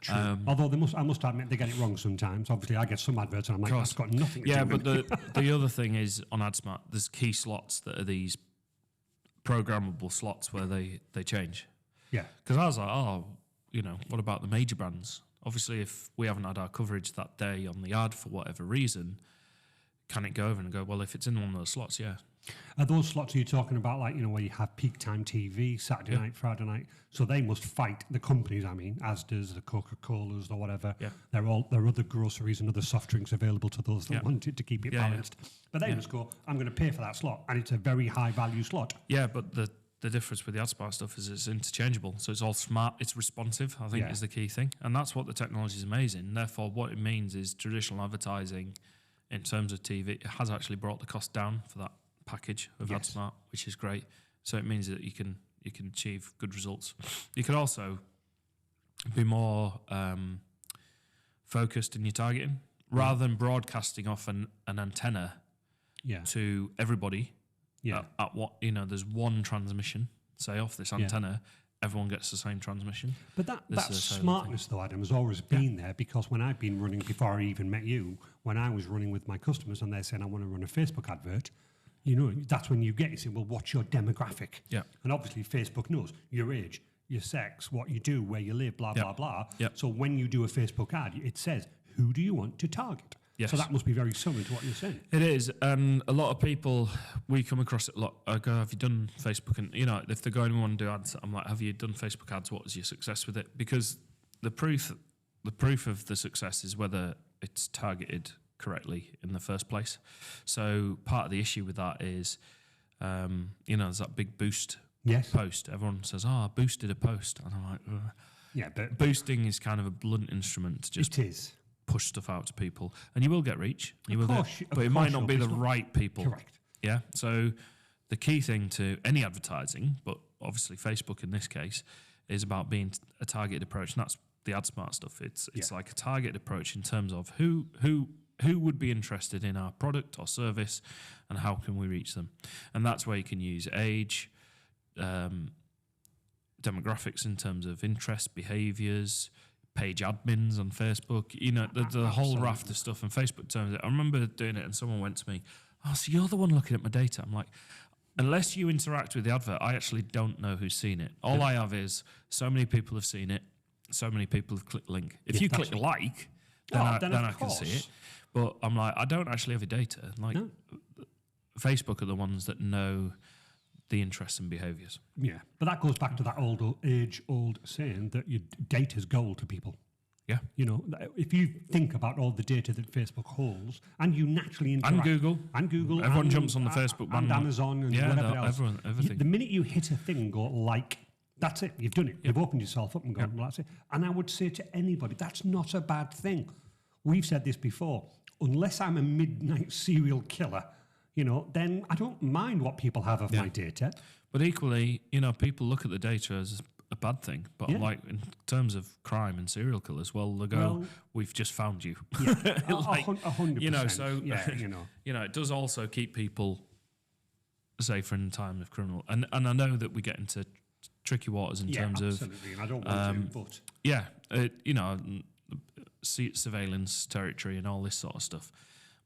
True. Although I must admit they get it wrong sometimes. Obviously, I get some adverts and I'm like, Course. that's got nothing to Yeah, do but with the other thing is on AdSmart, there's key slots that are these programmable slots where they change. Yeah. Because I was like, what about the major brands? Obviously, if we haven't had our coverage that day on the ad for whatever reason, can it go over and go, well, if it's in one of those slots, yeah. Are those slots you're talking about, like, where you have peak time TV, Saturday night, Friday night? So they must fight the companies, Asda's, the Coca-Colas or whatever. Yeah. There are other groceries and other soft drinks available to those that Yeah. want it to keep it Yeah, yeah. balanced. But they must go, I'm going to pay for that slot, and it's a very high value slot. Yeah, but the difference with the AdSmart stuff is it's interchangeable. So it's all smart, it's responsive, I think Yeah. is the key thing. And that's what the technology is amazing. Therefore, what it means is traditional advertising in terms of TV, it has actually brought the cost down for that package of Yes. AdSmart, which is great. So it means that you can achieve good results. You could also be more focused in your targeting. Rather than broadcasting off an antenna Yeah. to everybody Yeah. at what, there's one transmission, say off this antenna, everyone gets the same transmission. But that This is a totally smartness, though, Adam, has always been there, because when I've been running, before I even met you, when I was running with my customers and they're saying, I want to run a Facebook advert, that's when you get, you say, well, what's your demographic? Yeah. And obviously Facebook knows your age, your sex, what you do, where you live, blah, Yeah. blah, blah. Yeah. So when you do a Facebook ad, it says, who do you want to target? Yes. So that must be very similar to what you're saying. It is, and a lot of people, we come across it a lot. I go, have you done Facebook? And, if they're going to want to do ads, I'm like, have you done Facebook ads? What was your success with it? Because the proof of the success is whether it's targeted correctly in the first place. So part of the issue with that is, there's that big boost Yes. post. Everyone says, I boosted a post. And I'm like, ugh. Yeah, but Boosting is kind of a blunt instrument to just it is. push stuff out to people, and you will get reach. You will course, get, of but it might course not you'll, be but the it's not- right people. Correct. Yeah. So the key thing to any advertising, but obviously Facebook in this case, is about being a targeted approach, and that's the AdSmart stuff. It's like a targeted approach in terms of who would be interested in our product or service, and how can we reach them, and that's where you can use age, demographics in terms of interest, behaviours, page admins on Facebook, the whole raft of stuff. And Facebook terms it. I remember doing it, and someone went to me, "Oh, so you're the one looking at my data?" I'm like, unless you interact with the advert, I actually don't know who's seen it. All I have is so many people have seen it, so many people have clicked link. If Yeah, you that's click like, then I can see it. But I'm like, I don't actually have your data. Like, No. Facebook are the ones that know the interests and behaviours. Yeah, but that goes back to that age-old saying that your data's gold to people. Yeah. If you think about all the data that Facebook holds, and you naturally interact... And Google. Everyone jumps on the Facebook and bandwagon. Amazon and Yeah, whatever no, else. everything. The minute you hit a thing and go like, that's it, you've done it. You've opened yourself up and gone, well, that's it. And I would say to anybody, that's not a bad thing. We've said this before. Unless I'm a midnight serial killer, then I don't mind what people have of my data. But equally, people look at the data as a bad thing. But Yeah. like in terms of crime and serial killers, they go, we've just found you. Yeah, Like, 100%. so it does also keep people safer in time of criminal. And I know that we get into tricky waters in terms of absolutely, and I don't want to, but... surveillance territory and all this sort of stuff.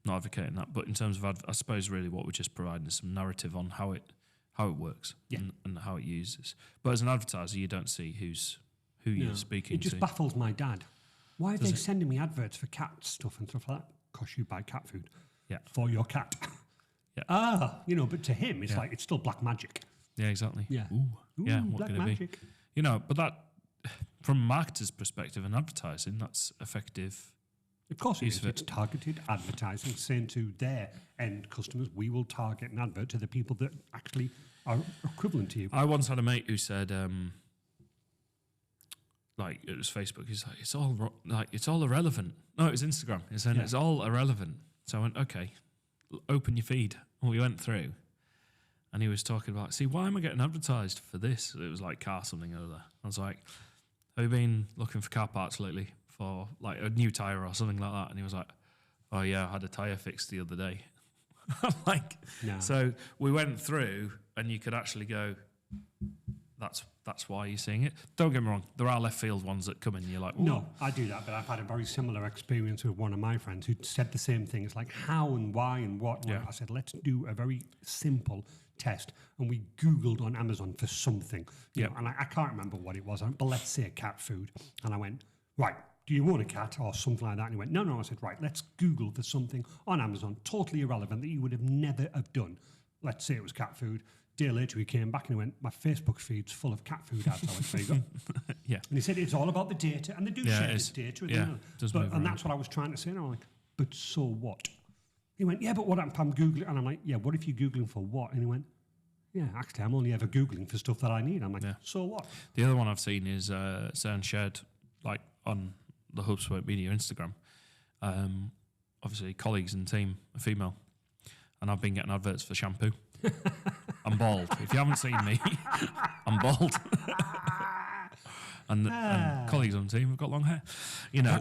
not advocating that, but in terms of, I suppose, really what we're just providing is some narrative on how it works and how it uses. But as an advertiser, you don't see who you're speaking to. It just baffles my dad. Why are they sending me adverts for cat stuff and stuff like that? Because you buy cat food for your cat. Yeah. But to him, it's like, it's still black magic. Yeah, exactly. Yeah. Ooh, yeah, what black could it magic. be? But that, from a marketer's perspective and advertising, that's effective. Of course it is. It's targeted advertising, saying to their end customers, we will target an advert to the people that actually are equivalent to you. I once had a mate who said, like, it was Facebook, he's like, it's all irrelevant. No, it was Instagram. He said, it's all irrelevant. So I went, okay, open your feed. And we went through, and he was talking about, see, why am I getting advertised for this? It was like car something or other. I was like, have you been looking for car parts lately? For like a new tyre or something like that? And he was like, oh yeah, I had a tyre fixed the other day. Like, no. So we went through, and you could actually go, that's why you're seeing it. Don't get me wrong, there are left field ones that come in and you're like, ooh. No, I do that, but I've had a very similar experience with one of my friends who said the same thing. It's like, how and why and what? Yeah. I said, let's do a very simple test. And we Googled on Amazon for something, you know, and I can't remember what it was, but let's say cat food. And I went, right, do you want a cat or something like that? And he went, no. I said, right, let's Google for something on Amazon, totally irrelevant, that you would have never have done. Let's say it was cat food. A day later, he came back and he went, my Facebook feed's full of cat food ads. I went, there you go. Yeah. And he said, it's all about the data. And they do share this data. And that's what I was trying to say. And I'm like, but so what? He went, yeah, but what if I'm Googling? And I'm like, yeah, what if you're Googling for what? And he went, yeah, actually, I'm only ever Googling for stuff that I need. I'm like, so what? The other one I've seen is someone shared, like, on the HubSpot Media Instagram. Obviously, colleagues and team are female, and I've been getting adverts for shampoo. I'm bald. If you haven't seen me, I'm bald. and colleagues on the team have got long hair,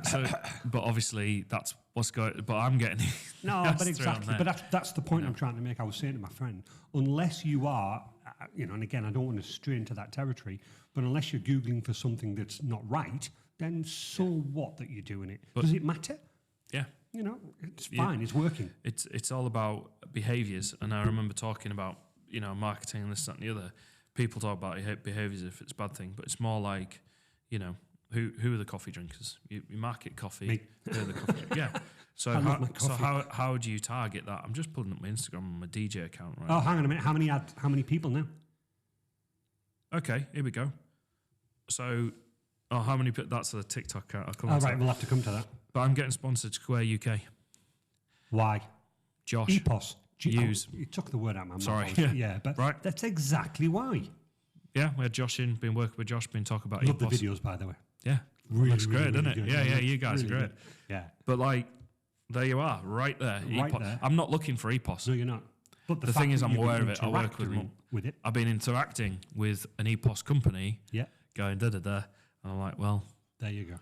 So, but obviously that's what's going. But I'm getting no, but exactly. But that's the point I'm trying to make. I was saying to my friend, unless you are, and again, I don't want to stray into that territory, but unless you're Googling for something that's not right, then so what that you're doing it? But does it matter? Yeah. It's fine. It's working. It's all about behaviours, and I remember talking about marketing and this, that, and the other. People talk about behaviours if it's a bad thing, but it's more like who are the coffee drinkers? You market coffee. Me. They're the coffee. Yeah. So how do you target that? I'm just pulling up my Instagram on my DJ account right. Oh, hang on a minute. How many people now? Okay, here we go. So, how many? That's a TikTok account. Right, we'll have to come to that. But I'm getting sponsored Square UK. Why? Josh. EPOS. Use. You took the word out of my mouth. Sorry. Yeah, but that's exactly why. Yeah, we had Josh in, been working with Josh, been talking about Love EPOS. the videos, by the way. Yeah. Looks great, doesn't it? Good. Yeah, you guys really are great. Good. Yeah. But there you are, right there. Right EPOS. there. I'm not looking for EPOS. No, you're not. But the thing is, I'm aware of it. I work with it. I've been interacting with an EPOS company. Yeah. Going da-da-da. And I'm like, well. There you go.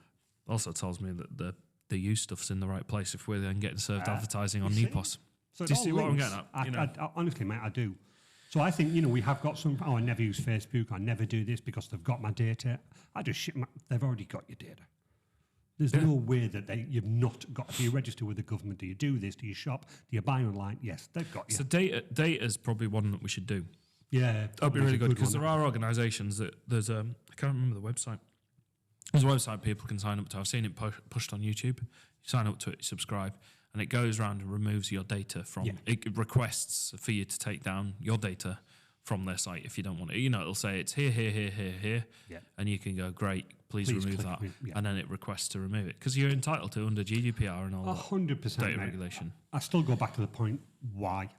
Also tells me that the use stuff's in the right place if we're then getting served advertising on EPOS. So do you see what I'm getting at? I honestly, mate, I do. So I think, we have got some, I never use Facebook, I never do this because they've got my data. I just they've already got your data. There's no way that you've not got, do you register with the government? Do you do this? Do you shop? Do you buy online? Yes, they've got you. So data is probably one that we should do. Yeah. That'd be really good because there are organisations that there's, I can't remember the website. There's a website people can sign up to. I've seen it pushed on YouTube. You sign up to it, you subscribe, and it goes around and removes your data from. Yeah. It requests for you to take down your data from their site if you don't want it. It'll say it's here, yeah. And you can go, great, please remove that, and then it requests to remove it because you're entitled to under GDPR and all 100% data regulation. I still go back to the point why,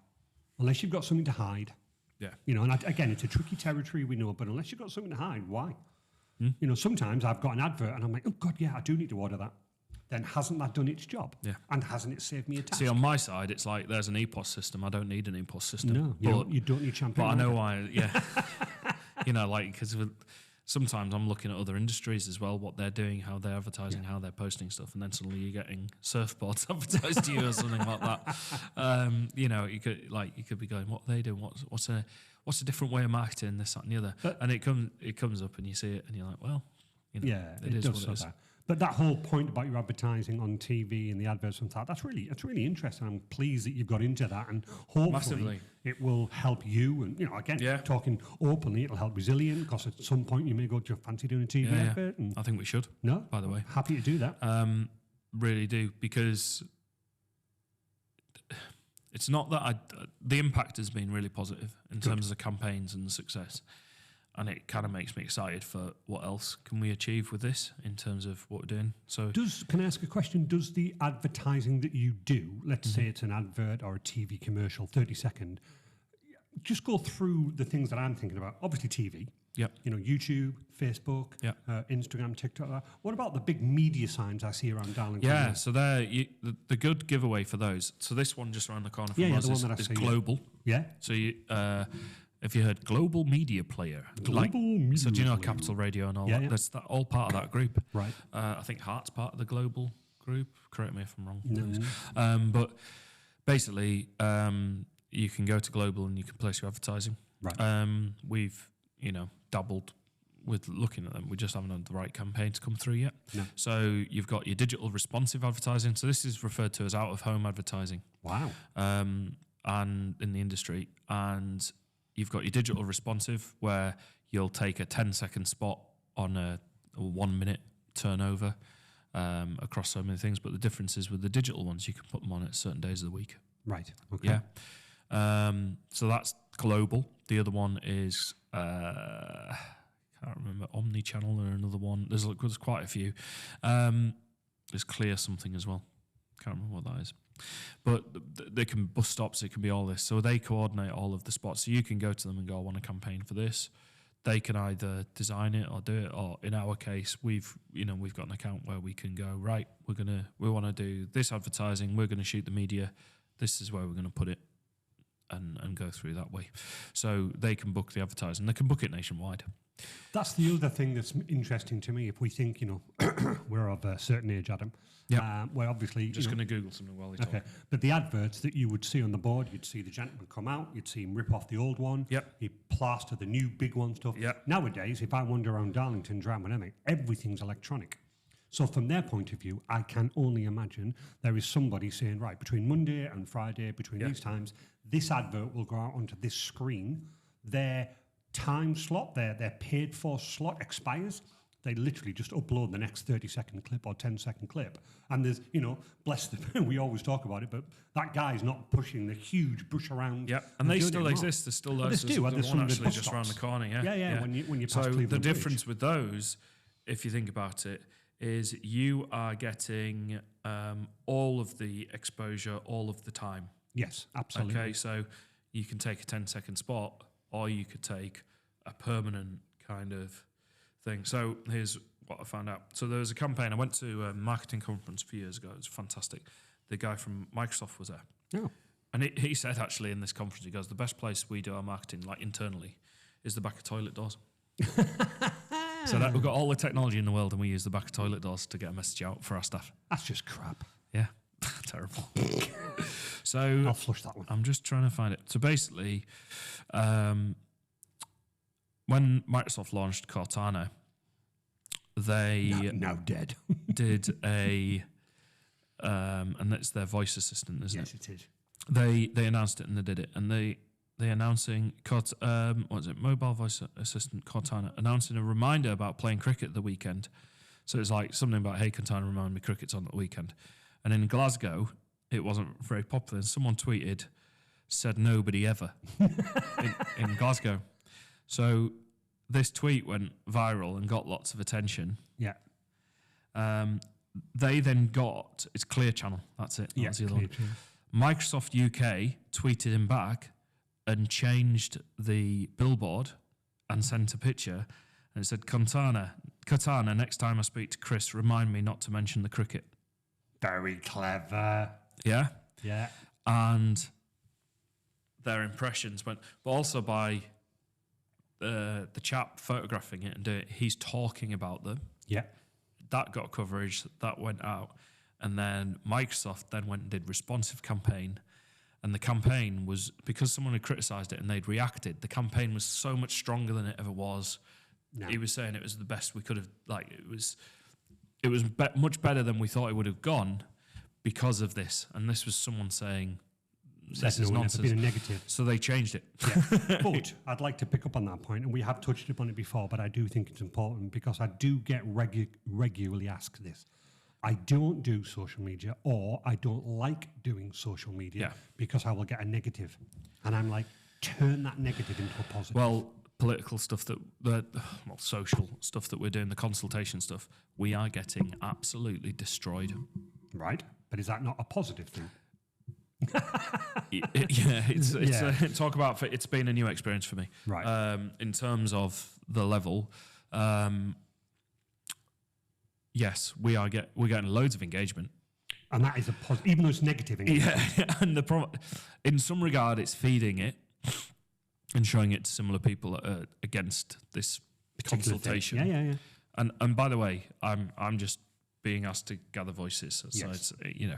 unless you've got something to hide. Yeah. And again, it's a tricky territory, we know, but unless you've got something to hide, why? Sometimes I've got an advert and I'm like, oh God, yeah, I do need to order that. Then hasn't that done its job? Yeah. And hasn't it saved me a task? See, on my side, it's like there's an EPOS system. I don't need an EPOS system. No, you don't need champagne. But I know why, yeah. Because sometimes I'm looking at other industries as well, what they're doing, how they're advertising, how they're posting stuff, and then suddenly you're getting surfboards advertised to you or something like that. You could be going, what are they doing? What's a different way of marketing, this, that, and the other? And it comes up and you see it and you're like, well, it is what it is. But that whole point about your advertising on TV and the adverts and that's really interesting. I'm pleased that you've got into that, and hopefully Massively. it will help you. And again, talking openly, it'll help Resilient, because at some point you may go, do you fancy doing a TV advert? And I think we should. no, by the way, happy to do that. Really do, because it's not that the impact has been really positive in terms of the campaigns and the success. And it kind of makes me excited for what else can we achieve with this in terms of what we're doing. So, can I ask a question? Does the advertising that you do, let's say it's an advert or a TV commercial, 30-second, just go through the things that I'm thinking about? Obviously, TV. Yep. YouTube, Facebook, Instagram, TikTok. What about the big media signs I see around Darlington? Yeah, so the good giveaway for those. So this one just around the corner from us is global. Yeah. So if you heard Global Media Player, so do you know Capital Radio and all that? That's all part of that group. Right. I think Heart's part of the Global group. Correct me if I'm wrong. Please. But basically, you can go to Global and you can place your advertising. Right. We've dabbled with looking at them. We just haven't had the right campaign to come through yet. No. So you've got your digital responsive advertising. So this is referred to as out-of-home advertising. Wow. And in the industry, and you've got your digital responsive, where you'll take a 10-second spot on a 1 minute turnover across so many things. But the difference is with the digital ones, you can put them on at certain days of the week. Right. Okay. Yeah. So that's global. The other one is can't remember, omni-channel or another one. There's quite a few. There's Clear something as well. Can't remember what that is. But they can bus stops. It can be all this. So they coordinate all of the spots. So you can go to them and go, I want a campaign for this. They can either design it or do it. Or in our case, we've got an account where we can go, right, we want to do this advertising. We're going to shoot the media. This is where we're going to put it. And go through that way. So they can book the advertising. They can book it nationwide. That's the other thing that's interesting to me. If we think, we're of a certain age, Adam. Yeah. Where obviously... Just going to Google something while he's talking. But the adverts that you would see on the board, you'd see the gentleman come out, you'd see him rip off the old one. Yep. He'd plaster the new big one stuff. Yep. Nowadays, if I wander around Darlington, Drama, everything's electronic. So from their point of view, I can only imagine there is somebody saying, right, between Monday and Friday, between these times, this advert will go out onto this screen. Their time slot, their paid for slot expires. They literally just upload the next 30-second clip or 10-second clip. And there's, bless them, we always talk about it, but that guy's not pushing the huge brush around. Yeah, and they still exist. There's still those. There's one actually just around the corner, yeah. Yeah. When you pass so Cleveland the Bridge. difference with those, if you think about it, is you are getting all of the exposure all of the time. Yes, absolutely. Okay, so you can take a 10-second spot, or you could take a permanent kind of thing. So here's what I found out. So there was a campaign. I went to a marketing conference a few years ago. It was fantastic. The guy from Microsoft was there. Oh. And he said, actually, in this conference, he goes, the best place we do our marketing, like internally, is the back of toilet doors. So that we've got all the technology in the world, and we use the back of toilet doors to get a message out for our staff. That's just crap. Yeah, terrible. So I'll flush that one. I'm just trying to find it. So basically, when Microsoft launched Cortana, they now dead. did a, and it's their voice assistant, isn't it? Yes, it is. They announced it and they did it, and they announcing mobile voice assistant Cortana announcing a reminder about playing cricket the weekend. So it's like something about, hey Cortana, remind me cricket's on the weekend. And in Glasgow, it wasn't very popular. And someone tweeted, said nobody ever in Glasgow. So this tweet went viral and got lots of attention. Yeah. They then got, it's Clear Channel, that's it. Yeah, the other Clear one. Channel. Microsoft UK tweeted him back and changed the billboard and sent a picture, and it said, Cortana, next time I speak to Chris, remind me not to mention the cricket. Very clever. Yeah? Yeah. And their impressions went, but also by the chap photographing it and doing it, he's talking about them. Yeah. That got coverage, that went out. And then Microsoft then went and did responsive campaign. And the campaign was, because someone had criticised it and they'd reacted, the campaign was so much stronger than it ever was. No. He was saying it was the best we could have, like, it was it was much better than we thought it would have gone because of this. And this was someone saying, this is nonsense. Been a negative. So they changed it. Yeah. But I'd like to pick up on that point, and we have touched upon it before, but I do think it's important because I do get regularly asked this. I don't do social media, or I don't like doing social media because I will get a negative. And I'm like, turn that negative into a positive. Well, political stuff social stuff that we're doing, the consultation stuff, we are getting absolutely destroyed. Right. But is that not a positive thing? Talk about it's been a new experience for me. Right. In terms of the level, yes, we're getting loads of engagement. And that is a positive, even though it's negative engagement. Yeah, and in some regard, it's feeding it and showing it to similar people against this consultation. Yeah. And by the way, I'm just being asked to gather voices. So Yes. it's,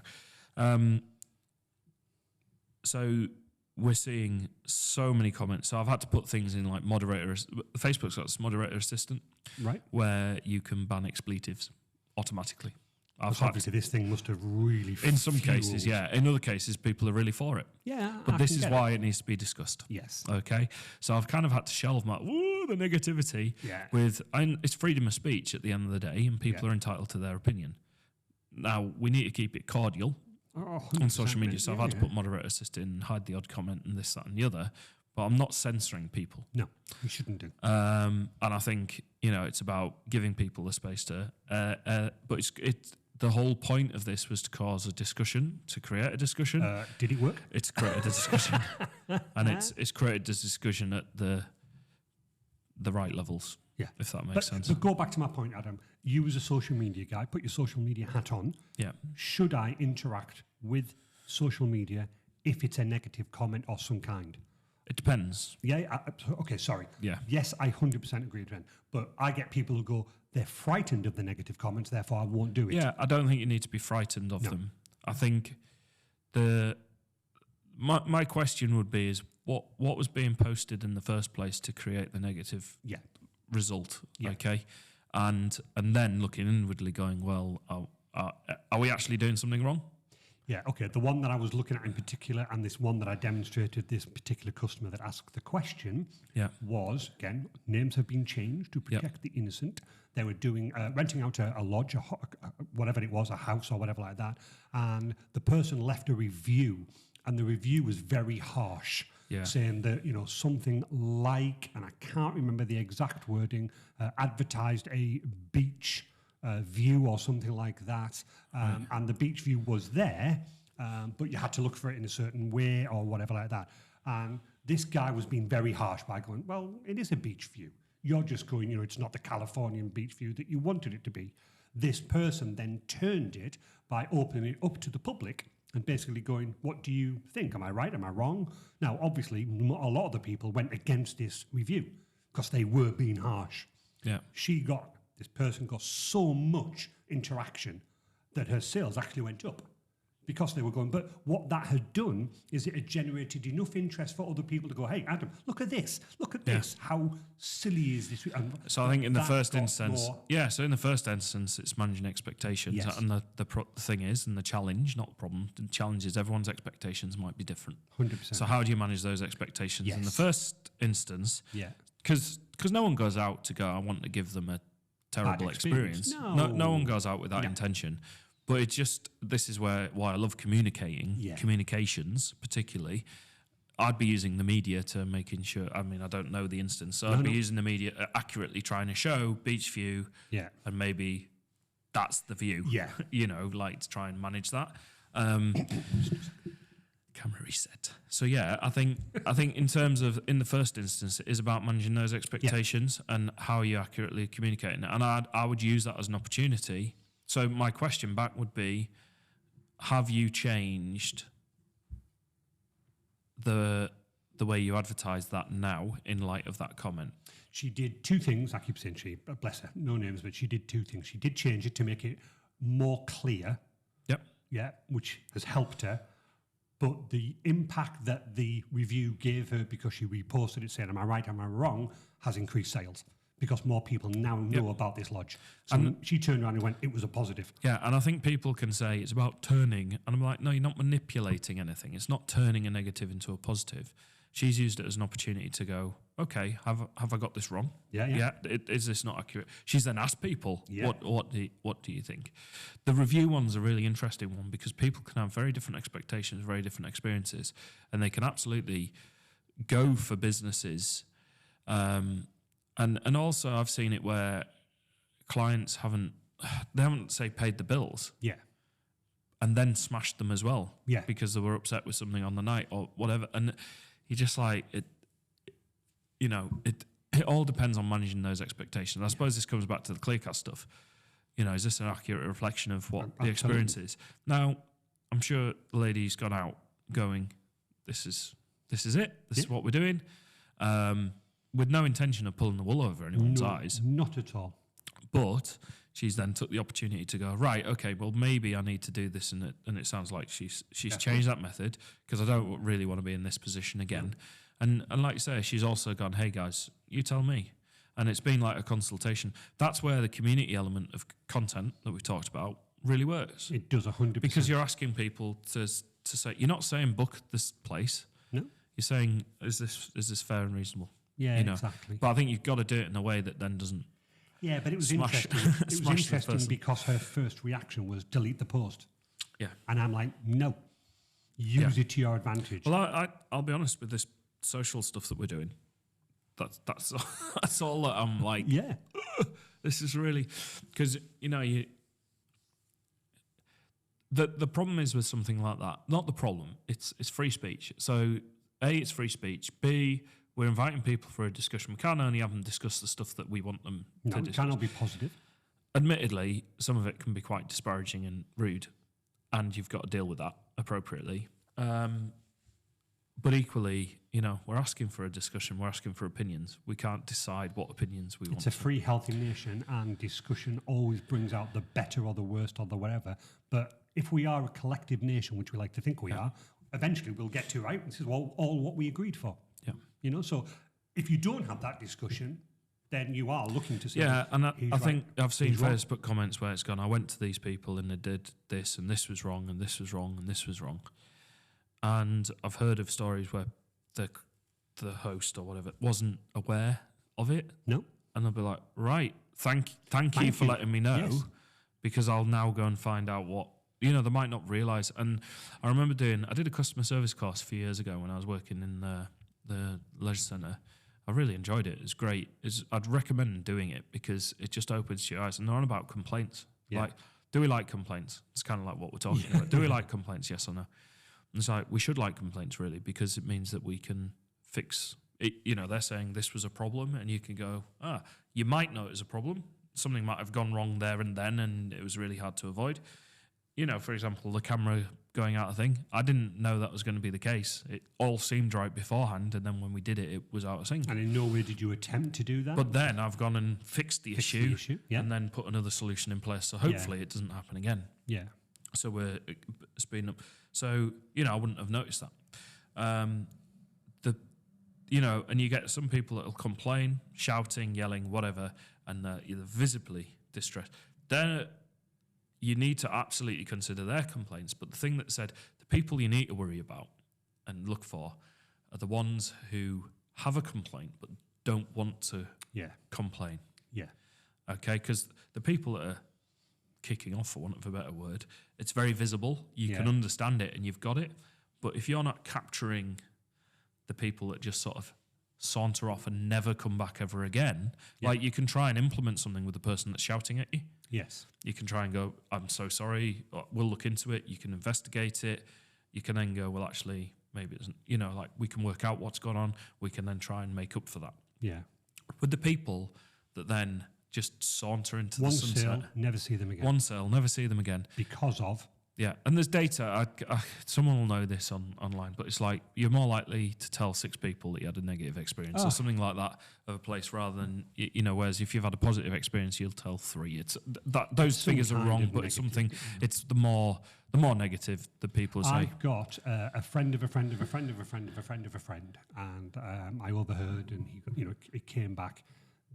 so we're seeing so many comments. So I've had to put things in like Facebook's got this moderator assistant, Right. where you can ban expletives automatically. Obviously, this thing must have really In some cases, yeah. In other cases, people are really for it. Yeah. But this is why it needs to be discussed. Yes. Okay. So I've kind of had to shelve the negativity Yeah. and it's freedom of speech at the end of the day, and people are entitled to their opinion. Now, we need to keep it cordial on social media. So I've had to put moderator assist in, hide the odd comment and this, that and the other. But I'm not censoring people. No, you shouldn't do. And I think, it's about giving people the space to, but it's the whole point of this was to cause a discussion, to create a discussion. Did it work? It's created a discussion, and it's created this discussion at the right levels. Yeah. If that makes sense. But go back to my point, Adam. You as a social media guy, put your social media hat on. Yeah. Should I interact with social media if it's a negative comment of some kind? It depends. Yeah. Okay. Sorry. Yeah. Yes, I 100% agree with Ben. But I get people who go, they're frightened of the negative comments, therefore I won't do it. Yeah, I don't think you need to be frightened of them. I think my question would be is what was being posted in the first place to create the negative result? Yeah. Okay, and then looking inwardly, going, well, are we actually doing something wrong? Yeah, okay. The one that I was looking at in particular, and this one that I demonstrated, this particular customer that asked the question, was, again, names have been changed to protect the innocent. They were doing renting out a lodge, whatever it was, a house or whatever like that, and the person left a review, and the review was very harsh, saying that, something like, and I can't remember the exact wording, advertised a beach view or something like that, and the beach view was there, but you had to look for it in a certain way or whatever like that. And this guy was being very harsh by going, well, it is a beach view. You're just going, it's not the Californian beach view that you wanted it to be. This person then turned it by opening it up to the public and basically going, what do you think? Am I right? Am I wrong? Now, obviously, a lot of the people went against this review because they were being harsh. Yeah. This person got so much interaction that her sales actually went up because they were going. But what that had done is it had generated enough interest for other people to go, hey, Adam, look at this. Look at this. How silly is this? And so I think in the first instance, so in the first instance, it's managing expectations. Yes. And the thing is, and the challenge, not the problem, the challenge is everyone's expectations might be different. 100%. So how do you manage those expectations? Yes. In the first instance, because no one goes out to go, I want to give them a terrible experience. No one goes out with that intention. But it's just, this is why I love communications particularly. I'd be using the media to making sure, I don't know the instance, so I'd be using the media accurately trying to show beach view, and maybe that's the view, like to try and manage that. Camera reset. So I think in terms of, in the first instance, it is about managing those expectations and how you accurately communicating it. And I would use that as an opportunity. So my question back would be, have you changed the way you advertise that now in light of that comment? She did two things. I keep saying she, but bless her, no names, but she did two things. She did change it to make it more clear. Yep. Yeah, which has helped her. But the impact that the review gave her because she reposted it saying, am I right, am I wrong, has increased sales. because more people now know about this lodge. So she turned around and went, it was a positive. Yeah, and I think people can say it's about turning, and I'm like, no, you're not manipulating anything. It's not turning a negative into a positive. She's used it as an opportunity to go, okay, have I got this wrong? Is this not accurate? She's then asked people, what do you think? The review one's a really interesting one because people can have very different expectations, very different experiences, and they can absolutely go for businesses. And also I've seen it where clients haven't say paid the bills. Yeah. And then smashed them as well. Yeah. Because they were upset with something on the night or whatever. And you just like it all depends on managing those expectations. I suppose this comes back to the ClearCast stuff. Is this an accurate reflection of what the experience is? Now, I'm sure the lady's gone out going, this is it. This is what we're doing. With no intention of pulling the wool over anyone's eyes. Not at all. But she's then took the opportunity to go, right, okay, well, maybe I need to do this. And it sounds like she's changed that method because I don't really want to be in this position again. And like you say, she's also gone, hey, guys, you tell me. And it's been like a consultation. That's where the community element of content that we talked about really works. It does 100%. Because you're asking people to say, you're not saying book this place. No. You're saying, is this fair and reasonable? Yeah, exactly. But I think you've got to do it in a way that then doesn't. Yeah, but it was interesting. It was interesting because her first reaction was delete the post. Yeah. And I'm like, no, use it to your advantage. Well, I'll be honest with this social stuff that we're doing. That's all that I'm like. Yeah. This is really because the problem is with something like that. Not the problem. It's free speech. So A, it's free speech. B, we're inviting people for a discussion. We can't only have them discuss the stuff that we want them to discuss. It cannot be positive. Admittedly, some of it can be quite disparaging and rude, and you've got to deal with that appropriately. But equally, we're asking for a discussion. We're asking for opinions. We can't decide what opinions we want. It's a free, healthy nation, and discussion always brings out the better or the worst or the whatever. But if we are a collective nation, which we like to think we are, eventually we'll get to, right, this is all what we agreed for. Yeah. So if you don't have that discussion, then you are looking to see. Yeah, and I think I've seen Facebook comments where it's gone, I went to these people and they did this and this was wrong and this was wrong and this was wrong. And I've heard of stories where the host or whatever wasn't aware of it. No. And they'll be like, right, thank you for letting me know, because I'll now go and find out what, they might not realise. And I remember I did a customer service course a few years ago when I was working in the leisure centre. I really enjoyed it. It's great. I'd recommend doing it because it just opens your eyes. And they're on about complaints. Yeah. Like, do we like complaints? It's kind of like what we're talking about. Do we like complaints? Yes or no? And it's like, we should like complaints, really, because it means that we can fix it. They're saying this was a problem, and you can go, you might know it was a problem. Something might have gone wrong there and then, and it was really hard to avoid. For example, the camera going out of thing. I didn't know that was going to be the case. It all seemed right beforehand, and then when we did it, it was out of sync. And in no way did you attempt to do that? But then I've gone and fixed the issue and then put another solution in place, so hopefully it doesn't happen again. Yeah. So we're speeding up. So, I wouldn't have noticed that. And you get some people that will complain, shouting, yelling, whatever, and they're either visibly distressed. Then you need to absolutely consider their complaints. But the thing that said, the people you need to worry about and look for are the ones who have a complaint but don't want to complain. Yeah. Okay, because the people that are kicking off, for want of a better word, it's very visible. You can understand it and you've got it. But if you're not capturing the people that just sort of saunter off and never come back ever again, like you can try and implement something with the person that's shouting at you. Yes. You can try and go, I'm so sorry, we'll look into it. You can investigate it. You can then go, well, actually, maybe it isn't, we can work out what's gone on. We can then try and make up for that. Yeah. With the people that then just saunter into the sunset. One sale, never see them again. One sale, never see them again. Because of? Yeah, and there's data. Someone will know this online, but it's like you're more likely to tell 6 people that you had a negative experience or something like that of a place rather than, whereas if you've had a positive experience, you'll tell 3. It's those figures are wrong, but it's something, it's the more negative that people say. I've got a friend of a friend of a friend of a friend of a friend of a friend, and I overheard, and it came back.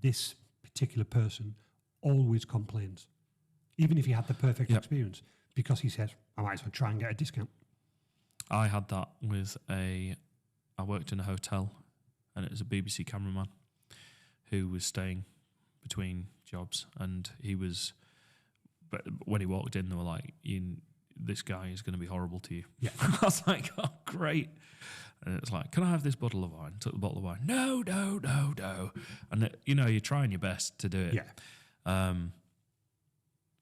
This particular person always complains, even if he had the perfect experience, because he says, I might as well try and get a discount. I had that with I worked in a hotel, and it was a BBC cameraman who was staying between jobs, and but when he walked in, they were like, this guy is going to be horrible to you. Yeah. I was like, oh, great. And it's like, can I have this bottle of wine? Took the bottle of wine. No. And, you're trying your best to do it. Yeah.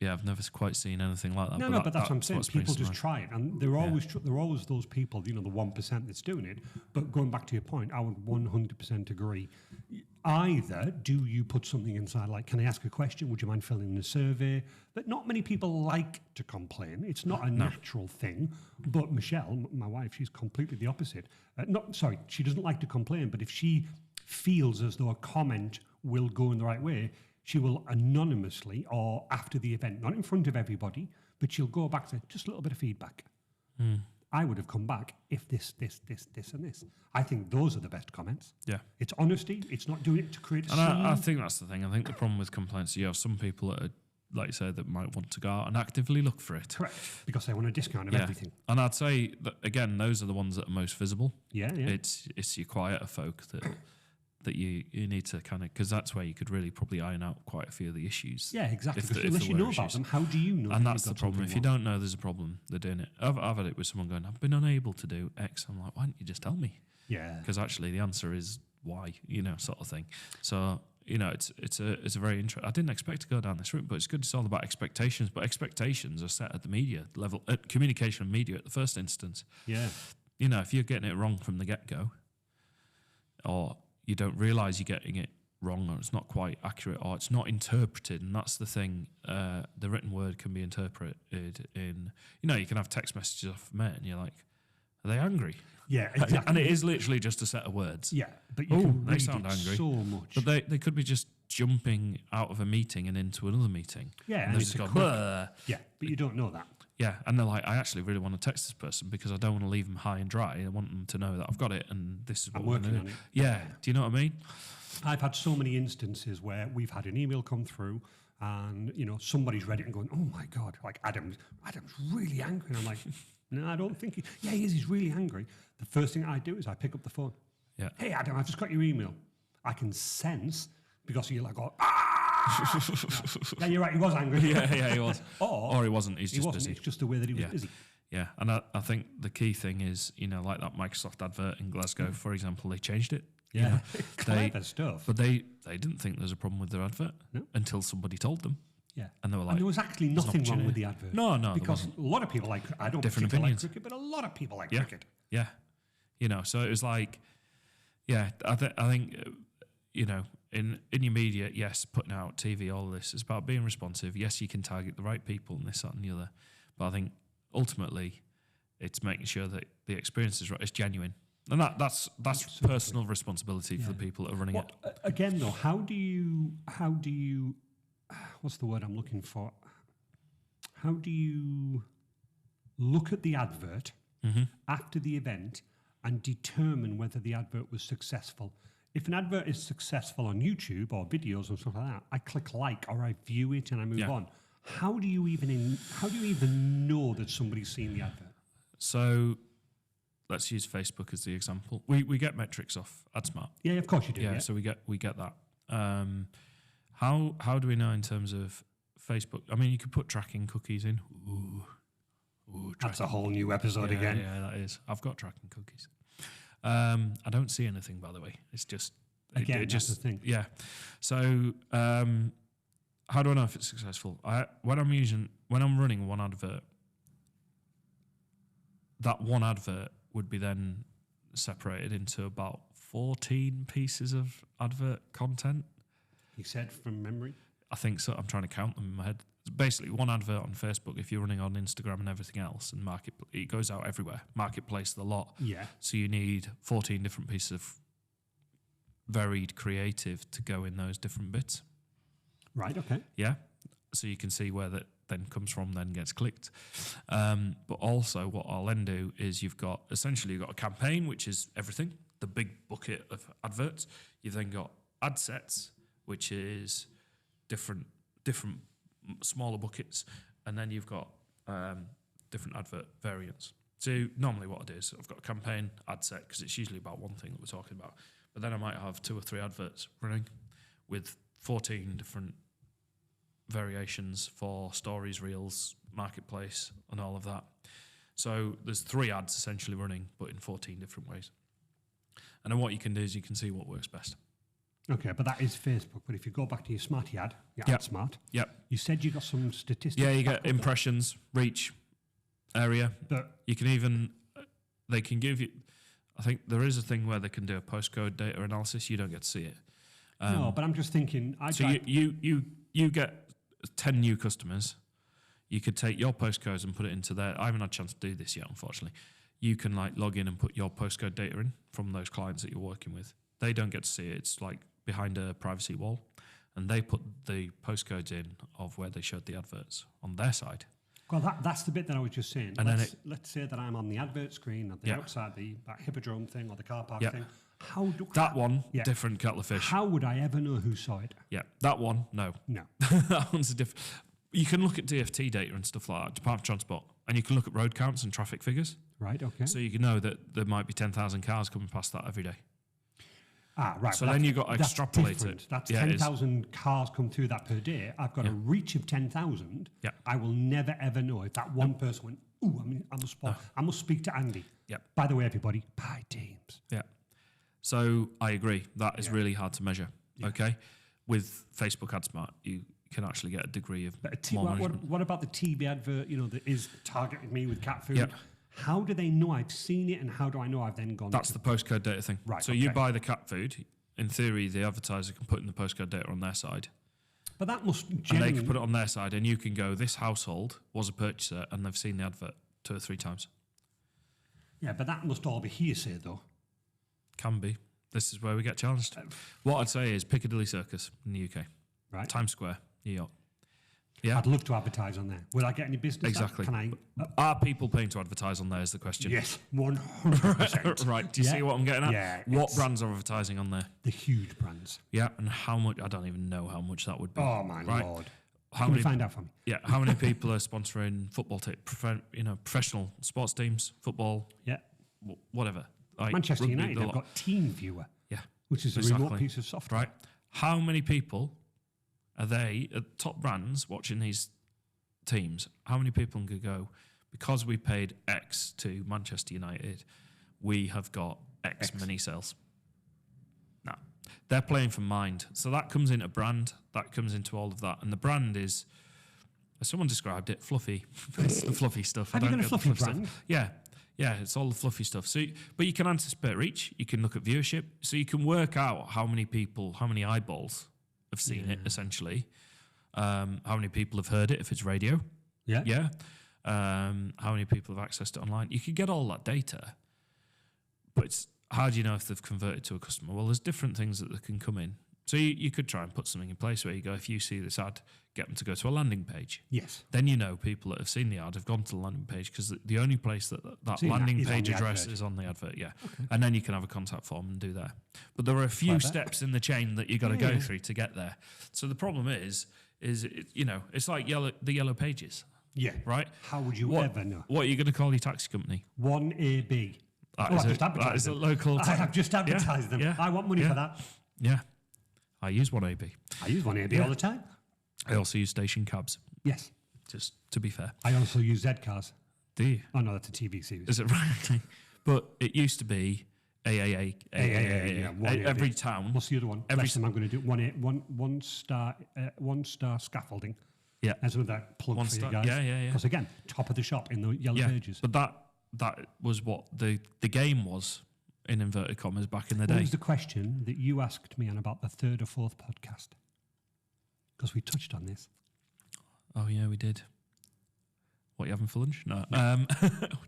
I've never quite seen anything like that. But that's what I'm saying. People just try it. And there are always those people, the 1% that's doing it. But going back to your point, I would 100% agree. Either do you put something inside, like, can I ask a question? Would you mind filling in a survey? But not many people like to complain. It's not a natural thing. But Michelle, my wife, she's completely the opposite. She doesn't like to complain. But if she feels as though a comment will go in the right way, she will anonymously, or after the event, not in front of everybody, but she'll go back to just a little bit of feedback. I would have come back if this, and this. I think those are the best comments. Yeah. It's honesty. It's not doing it to create a scene. And I think that's the thing. I think the problem with complaints, you have some people that are, like you say, that might want to go out and actively look for it. Correct. Because they want a discount of everything. And I'd say that, again, those are the ones that are most visible. Yeah. It's your quieter folk that you need to kind of, because that's where you could really probably iron out quite a few of the issues. Yeah, exactly. Unless you know about them, how do you know? And that's the problem. If you don't know there's a problem, they're doing it. I've had it with someone going, I've been unable to do X. I'm like, why don't you just tell me? Yeah. Because actually the answer is Y, sort of thing. So, it's a very interesting. I didn't expect to go down this route, but it's good. It's all about expectations. But expectations are set at the media level, at communication and media at the first instance. Yeah. If you're getting it wrong from the get-go, or you don't realise you're getting it wrong, or it's not quite accurate, or it's not interpreted, and that's the thing. The written word can be interpreted in, you can have text messages off a mate, and you're like, are they angry? Yeah, exactly. And it is literally just a set of words. Yeah, but you can they read sound it angry so much. But they could be just jumping out of a meeting and into another meeting. Yeah, and it's they've a just quick. gone, Yeah, but you don't know that. yeah, and they're like, I actually really want to text this person because I don't want to leave them high and dry. I want them to know that I've got it and this is what I'm we're working doing. on it. Yeah, do you know what I mean? I've had so many instances where we've had an email come through and, somebody's read it and going, oh my God, like Adam's really angry. And I'm like, no, I don't think he is. He's really angry. The first thing I do is I pick up the phone. Yeah. Hey, Adam, I've just got your email. I can sense, because you're like, ah! Yeah, you're right, he was angry. Yeah, he was. or he wasn't, he's just busy. It's just the way that he was busy. Yeah, and I think the key thing is, like that Microsoft advert in Glasgow, for example, they changed it. Yeah, clever stuff. But they didn't think there was a problem with their advert until somebody told them. Yeah, and they were like, and there was actually nothing wrong with the advert. No, because a lot of people I don't different particularly opinions. like cricket, but a lot of people like cricket. Yeah, so it was like, I think in your media, yes, putting out TV, all of this is about being responsive. Yes, you can target the right people and this, that, and the other, but I think ultimately it's making sure that the experience is right, it's genuine. And that's Absolutely. personal responsibility for the people that are running it. Again, though, how do you what's the word I'm looking for? How do you look at the advert after the event and determine whether the advert was successful? If an advert is successful on YouTube or videos and stuff like that, I click like or I view it and I move on. How do you even know that somebody's seen the advert? So let's use Facebook as the example. We get metrics off AdSmart. Yeah, of course you do. Yeah, so we get that. How do we know in terms of Facebook? I mean, you could put tracking cookies in. That's a whole new episode again. Yeah, that is. I've got tracking cookies. I don't see anything, by the way. It's just again, it just that's the thing. Yeah. So how do I know if it's successful? When I'm running one advert, that one advert would be then separated into about 14 pieces of advert content. You said from memory? I think so. I'm trying to count them in my head. Basically, one advert on Facebook, if you're running on Instagram and everything else, and it goes out everywhere. Marketplace, the lot. Yeah. So you need 14 different pieces of varied creative to go in those different bits. Right, okay. Yeah. So you can see where that then comes from, then gets clicked. But also what I'll then do is you've got a campaign, which is everything, the big bucket of adverts. You've then got ad sets, which is different smaller buckets, and then you've got different advert variants. So normally what I do is I've got a campaign ad set, because it's usually about one thing that we're talking about, but then I might have 2 or 3 adverts running with 14 different variations for stories, reels, marketplace, and all of that. So there's 3 ads essentially running, but in 14 different ways. And then what you can do is you can see what works best. Okay, but that is Facebook. But if you go back to your Smarty ad, your Yep. Ad Smart, Yep. you said you got some statistics. Yeah, you back get up there. impressions, reach, area. But You can even, they can give you, I think there is a thing where they can do a postcode data analysis. You don't get to see it. no, but I'm just thinking. So you get 10 new customers. You could take your postcodes and put it into there. I haven't had a chance to do this yet, unfortunately. You can like log in and put your postcode data in from those clients that you're working with. They don't get to see it. It's like behind a privacy wall, and they put the postcodes in of where they showed the adverts on their side. well, that's the bit that I was just saying. And then Let's say that I'm on the advert screen at the Yeah. outside that hippodrome thing or the car park Yeah. thing. How do That one, Yeah. different kettle of fish. How would I ever know who saw it? Yeah, that one, no. No. That one's a different. You can look at DFT data and stuff like that, Department of Transport, and you can look at road counts and traffic figures. Right. Okay. So you can know that there might be 10,000 cars coming past that every day. Right. So but then that's- you've got to that's extrapolate different. it. That's Yeah, it is. 10,000 cars come through that per day. I've got a reach of 10,000. Yeah. I will never ever know if that one person went, ooh, I must speak to Andy. Yeah. By the way, everybody, buy Teams. Yeah. So I agree. That is really hard to measure. Okay. With Facebook AdSmart, you can actually get a degree of But more management. what about the TV advert, that is targeting me with cat food? Yeah. How do they know I've seen it, and how do I know I've then gone That's the postcode data thing. Right, So you okay. buy the cat food. In theory, the advertiser can put in the postcode data on their side. But that must And they generally... can put it on their side, and you can go, this household was a purchaser, and they've seen the advert 2 or 3 times. Yeah, but that must all be hearsay, though. Can be. This is where we get challenged. What I'd say is Piccadilly Circus in the UK, Right? Times Square, New York. Yeah, I'd love to advertise on there. Will I get any business? exactly. Can I... Are people paying to advertise on there is the question. Yes, 100%. Right, do you Yeah. see what I'm getting at? Yeah, What it's- brands are advertising on there? The huge brands. Yeah, and how much? I don't even know how much that would be. Oh, my Right. Lord. How Can many? you find out for me? Yeah, how many people are sponsoring football? Professional sports teams, football, Yeah. whatever. Like Manchester rugby, United the have lot. got Team Viewer, Yeah, which is a Exactly. remote piece of software. right. How many people are they at top brands watching these teams? How many people can go, because we paid X to Manchester United, we have got X many sales? No, they're playing from mind. So that comes into brand, that comes into all of that. And the brand is, as someone described it, fluffy. It's the fluffy stuff. Have you got a get the fluffy stuff. brand? Yeah, it's all the fluffy stuff. So, but you can anticipate reach, you can look at viewership, so you can work out how many people, how many eyeballs have seen it, essentially. How many people have heard it if it's radio. Yeah. Yeah. How many people have accessed it online? You could get all that data, but it's how do you know if they've converted to a customer? Well, there's different things that can come in. So you could try and put something in place where you go, if you see this ad, get them to go to a landing page. Yes. Then you know people that have seen the ad have gone to the landing page, because the only place that Seen that landing is on page the address advert. is on the advert, yeah. And then you can have a contact form and do that. But there are a few Clever. steps in the chain that you got to go through to get there. So the problem is it's like the yellow pages, Yeah. right? How would you What- ever know? What are you going to call your taxi company? 1AB. That Oh, is I've just that advertised is a them. local. I have just advertised them. yeah, I want money yeah. for that. Yeah, I use 1AB. I use 1AB Yeah. all the time. I also use station cabs. Yes. Just to be fair, I also use Z-Cars. do you? Oh, no, that's a TV series. Is it right? But it used to be AAA. yeah, 1AB. Every town. What's the other one? Every Bless them, I'm going to do one star scaffolding. Yeah. As another plug One for star- you guys. yeah. Because again, top of the shop in the yellow Yeah, pages. but that was what the game was, in inverted commas, back in the What day. was the question that you asked me on about the 3rd or 4th podcast? Because we touched on this. Oh yeah, we did. What, you having for lunch? No. Do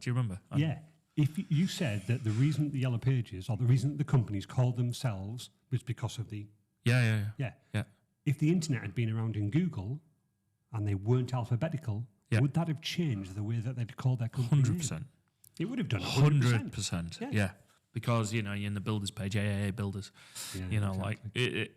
you remember? Yeah. If you said that the reason the yellow pages, or the reason the companies called themselves, was because of the... Yeah. Yeah. If the internet had been around in Google and they weren't alphabetical, Yeah. would that have changed the way that they'd called their company? 100%. It would have done. 100%. Yeah. Yeah. Because, you're in the builders page, AAA builders. Yeah,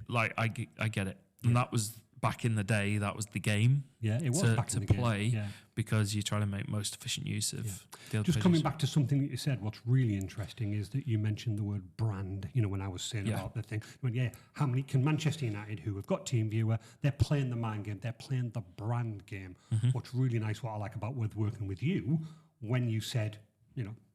Like, I get it. And that was back in the day, that was the game. Yeah, it was to, back to in the play game. Yeah. because you're trying to make most efficient use of the other Just pages. coming back to something that you said, what's really interesting is that you mentioned the word brand, when I was saying about the thing. How many can Manchester United, who have got TeamViewer, they're playing the mind game, they're playing the brand game. What's really nice, what I like about working with you, when you said,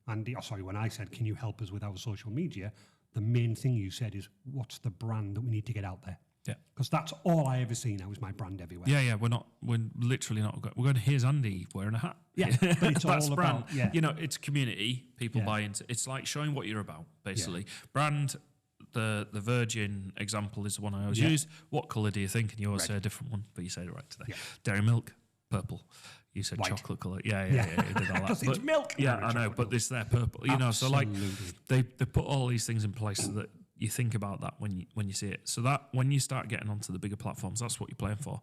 Andy, when I said, can you help us with our social media? The main thing you said is, what's the brand that we need to get out there? Yeah. Because that's all I ever see now is my brand everywhere. Yeah. We're literally not going. We're going, here's Andy wearing a hat. Yeah, but it's That's all brand. about, It's community. People buy into. It's like showing what you're about, basically. Brand. The Virgin example is the one I always use. What colour do you think? And you always say a different one, but you said it right today. Yeah. Dairy milk, purple. You said White. Chocolate colour. Yeah. You did all that. Because it's milk. Yeah, I know, but this they're purple. So like they put all these things in place so that you think about that when you see it. So that when you start getting onto the bigger platforms, that's what you're playing for.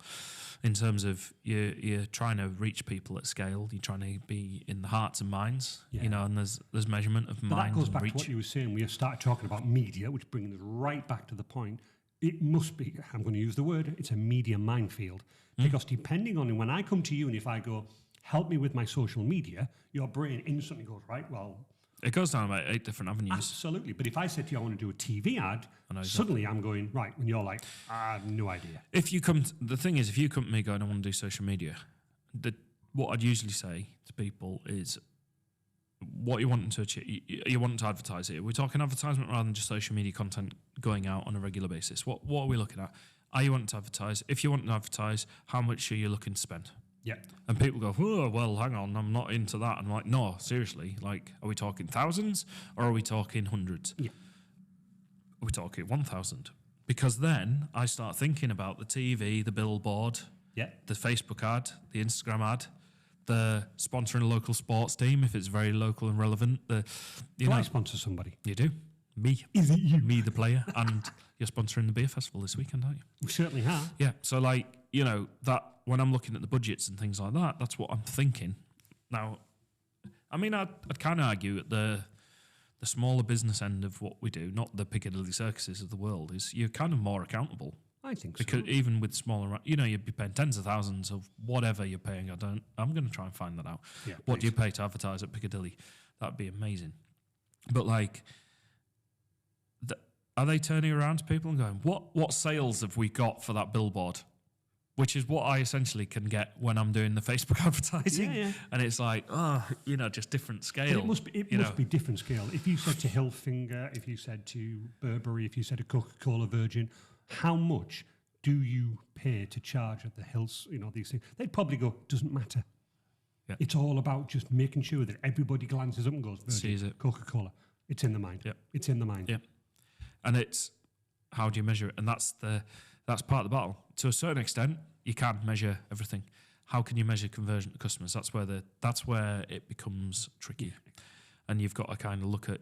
In terms of you're trying to reach people at scale, you're trying to be in the hearts and minds, and there's measurement of mind that goes and back reach. to what you were saying. We have started talking about media, which brings us right back to the point. It must be, I'm going to use the word, it's a media minefield. Because depending on when I come to you and if I go, help me with my social media, your brain instantly goes, right, well, it goes down about 8 different avenues. absolutely. But if I said to you, I want to do a TV ad, suddenly I'm going, right, when you're like, I have no idea. If you come, the thing is, if you come to me going, I want to do social media, what I'd usually say to people is, what you want to achieve, you want to advertise it. We're talking advertisement rather than just social media content going out on a regular basis. What are we looking at? Are you wanting to advertise? If you want to advertise, how much are you looking to spend? Yeah. And people go, oh, well, hang on, I'm not into that. I'm like, no, seriously, like, are we talking thousands or are we talking hundreds? Yeah. Are we talking 1,000? Because then I start thinking about the TV, the billboard, the Facebook ad, the Instagram ad, the sponsoring a local sports team if it's very local and relevant. Do I sponsor somebody? You do. Me. Is it you? Me, the player. And you're sponsoring the beer festival this weekend, aren't you? We certainly have. Yeah. So, like, that when I'm looking at the budgets and things like that, that's what I'm thinking. Now, I mean, I'd kind of argue at the smaller business end of what we do, not the Piccadilly Circuses of the world, is you're kind of more accountable. I think because so. Even with smaller, you'd be paying tens of thousands of whatever you're paying. I'm going to try and find that out. Yeah, what do you pay to advertise at Piccadilly? That'd be amazing. But like, are they turning around to people and going, what sales have we got for that billboard? Which is what I essentially can get when I'm doing the Facebook advertising. Yeah. And it's like, just different scale. But it must be different scale. If you said to Hilfiger, if you said to Burberry, if you said to Coca-Cola Virgin, how much do you pay to charge at the Hills, these things? They'd probably go, doesn't matter. Yeah. It's all about just making sure that everybody glances up and goes, Virgin, sees it. Coca-Cola. It's in the mind. Yep. It's in the mind. Yeah. And it's, how do you measure it? And that's part of the battle. To a certain extent, you can't measure everything. How can you measure conversion to customers? That's where it becomes tricky. And you've got to kind of look at,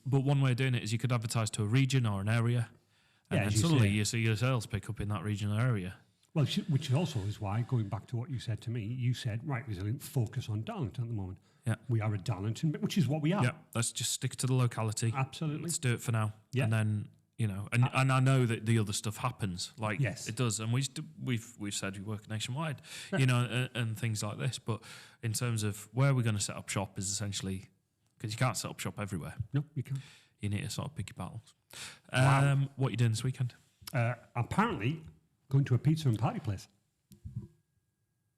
but one way of doing it is you could advertise to a region or an area. And then suddenly you see your sales pick up in that regional area. Well, which also is why, going back to what you said to me, you said, right, Resilient, focus on Darlington at the moment. Yeah. We are a Darlington, which is what we are. Yeah, let's just stick to the locality. Absolutely. Let's do it for now. Yeah. And then, and I know that the other stuff happens. Like, yes, it does. And we've said we work nationwide, and things like this. But in terms of where we're going to set up shop is essentially, because you can't set up shop everywhere. No, you can't. You need to sort of pick your battles. Wow. What are you doing this weekend? Apparently, going to a pizza and party place.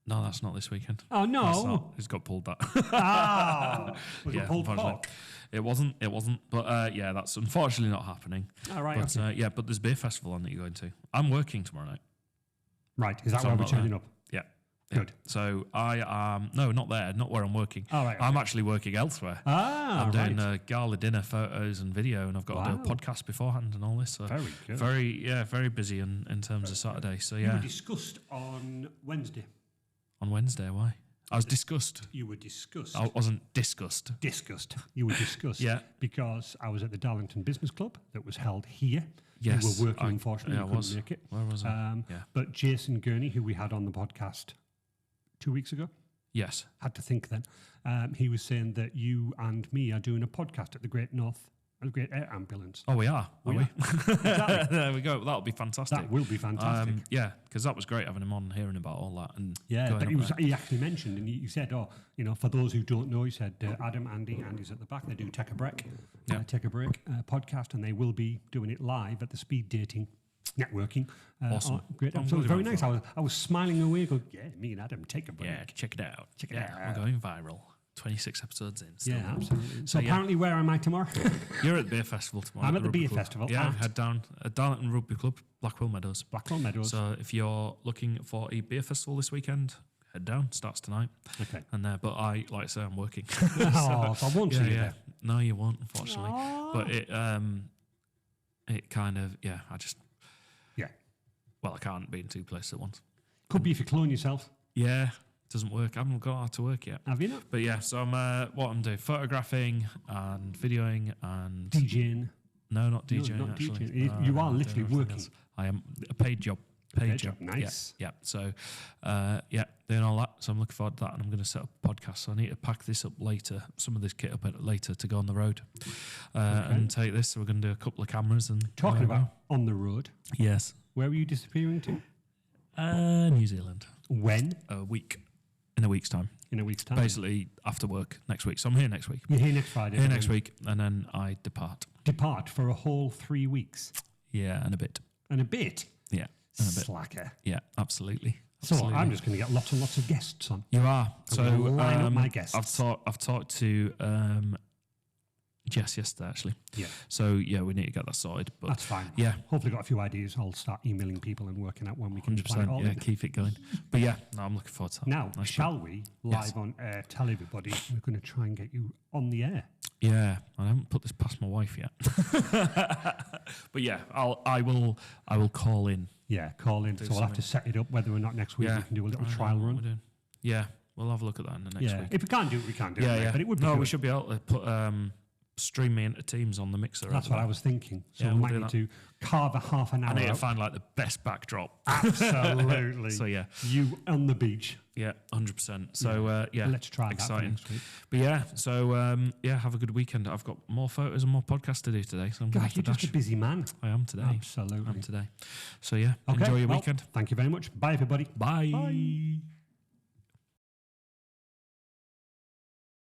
No, that's not this weekend. Oh, no. It's got pulled that. Was it pulled pork? It wasn't. But that's unfortunately not happening. All right. But, okay. But there's a beer festival on that you're going to. I'm working tomorrow night. Right. Is that where we're turning up? Yeah. Good. So I am, no, not there, not where I'm working. All right. Okay. I'm actually working elsewhere. I'm doing a gala dinner photos and video, and I've got to do a podcast beforehand and all this. So very good. Very busy in terms of Saturday. So You were discussed on Wednesday. On Wednesday, why? I was discussed. You were discussed. I wasn't discussed. Discussed. You were discussed. Yeah. Because I was at the Darlington Business Club that was held here. Yes. You were working, unfortunately. Yeah, you couldn't make it. Where was I? But Jason Gurney, who we had on the podcast 2 weeks ago. Yes. Had to think then. He was saying that you and me are doing a podcast at the Great North a great air ambulance. Oh, we are. Are we? Exactly. There we go. That'll be fantastic. That will be fantastic. Yeah, because that was great having him on, hearing about all that, and Yeah, going but up there. he actually mentioned, and he said, for those who don't know, he said, Adam, Andy's at the back, they do Take a Break, podcast, and they will be doing it live at the Speed Dating Networking. Awesome. Great. I'm So it was really very looking nice. I was smiling away, going, yeah, me and Adam, take a break. Yeah, check it out. Check it We're out. going viral. 26 episodes in. Still. Yeah, absolutely. So yeah. apparently, where am I tomorrow? You're at the beer festival tomorrow. I'm at the Rugby beer Club. festival Yeah, at- head down at Darlington Rugby Club, Blackwell Meadows. Blackwell Meadows. So if you're looking for a beer festival this weekend, head down. Starts tonight. Okay. And but I like I say I'm working. Oh, so I won't see you there. No, you won't, unfortunately. Aw. But it kind of I just Yeah. well I can't be in two places at once. Could be if you clone yourself. Yeah, doesn't work. I haven't got out to work yet. Have you not? But yeah, so I'm what I'm doing, photographing and videoing and DJing. no, not No, DJing. not actually. DJing. You No, are I'm literally doing everything working. else. I am a paid job. Paid job. Nice. Yeah. So doing all that. So I'm looking forward to that, and I'm going to set up a podcast. So I need to pack this up later, some of this kit up later to go on the road and take this. So we're going to do a couple of cameras and Talking about on the road, yes, where were you disappearing to? New Zealand. When? In a week's time. In a week's time. Basically after work next week. So I'm here next week. You're here next Friday. Here and next then week, and then I depart. Depart for a whole 3 weeks. Yeah, and a bit. And a bit. Yeah, and a bit. Slacker. Yeah, absolutely. So Absolutely. I'm just going to get lots and lots of guests on. You are. So gonna line up my guests. I've talked to Jess yesterday actually. Yeah. So yeah, we need to get that sorted. But That's fine. yeah, Hopefully got a few ideas. I'll start emailing people and working out when we can plan it 100%. all Yeah, in. keep it going. But yeah, no, I'm looking forward to that. Now, Nice shall we, live Yes. on air, tell everybody we're going to try and get you on the air? Yeah, I haven't put this past my wife yet. But yeah, I will call in. Yeah, call in. So we'll have to set it up whether or not next week Yeah, we can do a little I know trial what we're run. doing. Yeah, we'll have a look at that in the next Yeah, week. if we can't do it, we can't do it. Yeah, mate, yeah. But it would be no, good. we should be able to put stream me into Teams on the mixer. That's what I was thinking. So Yeah, we we'll might do need that. to carve a half an I hour need to out. find like the best backdrop. Absolutely. So yeah, You on the beach. yeah, 100%. So yeah, Let's try exciting. that for next week. But yeah, so yeah, have a good weekend. I've got more photos and more podcasts to do today, so I'm going to God, have to you're just dash. a busy man. I am today. Absolutely. I'm today. So yeah, Okay, enjoy your well, weekend. Thank you very much. Bye, everybody. Bye. Bye.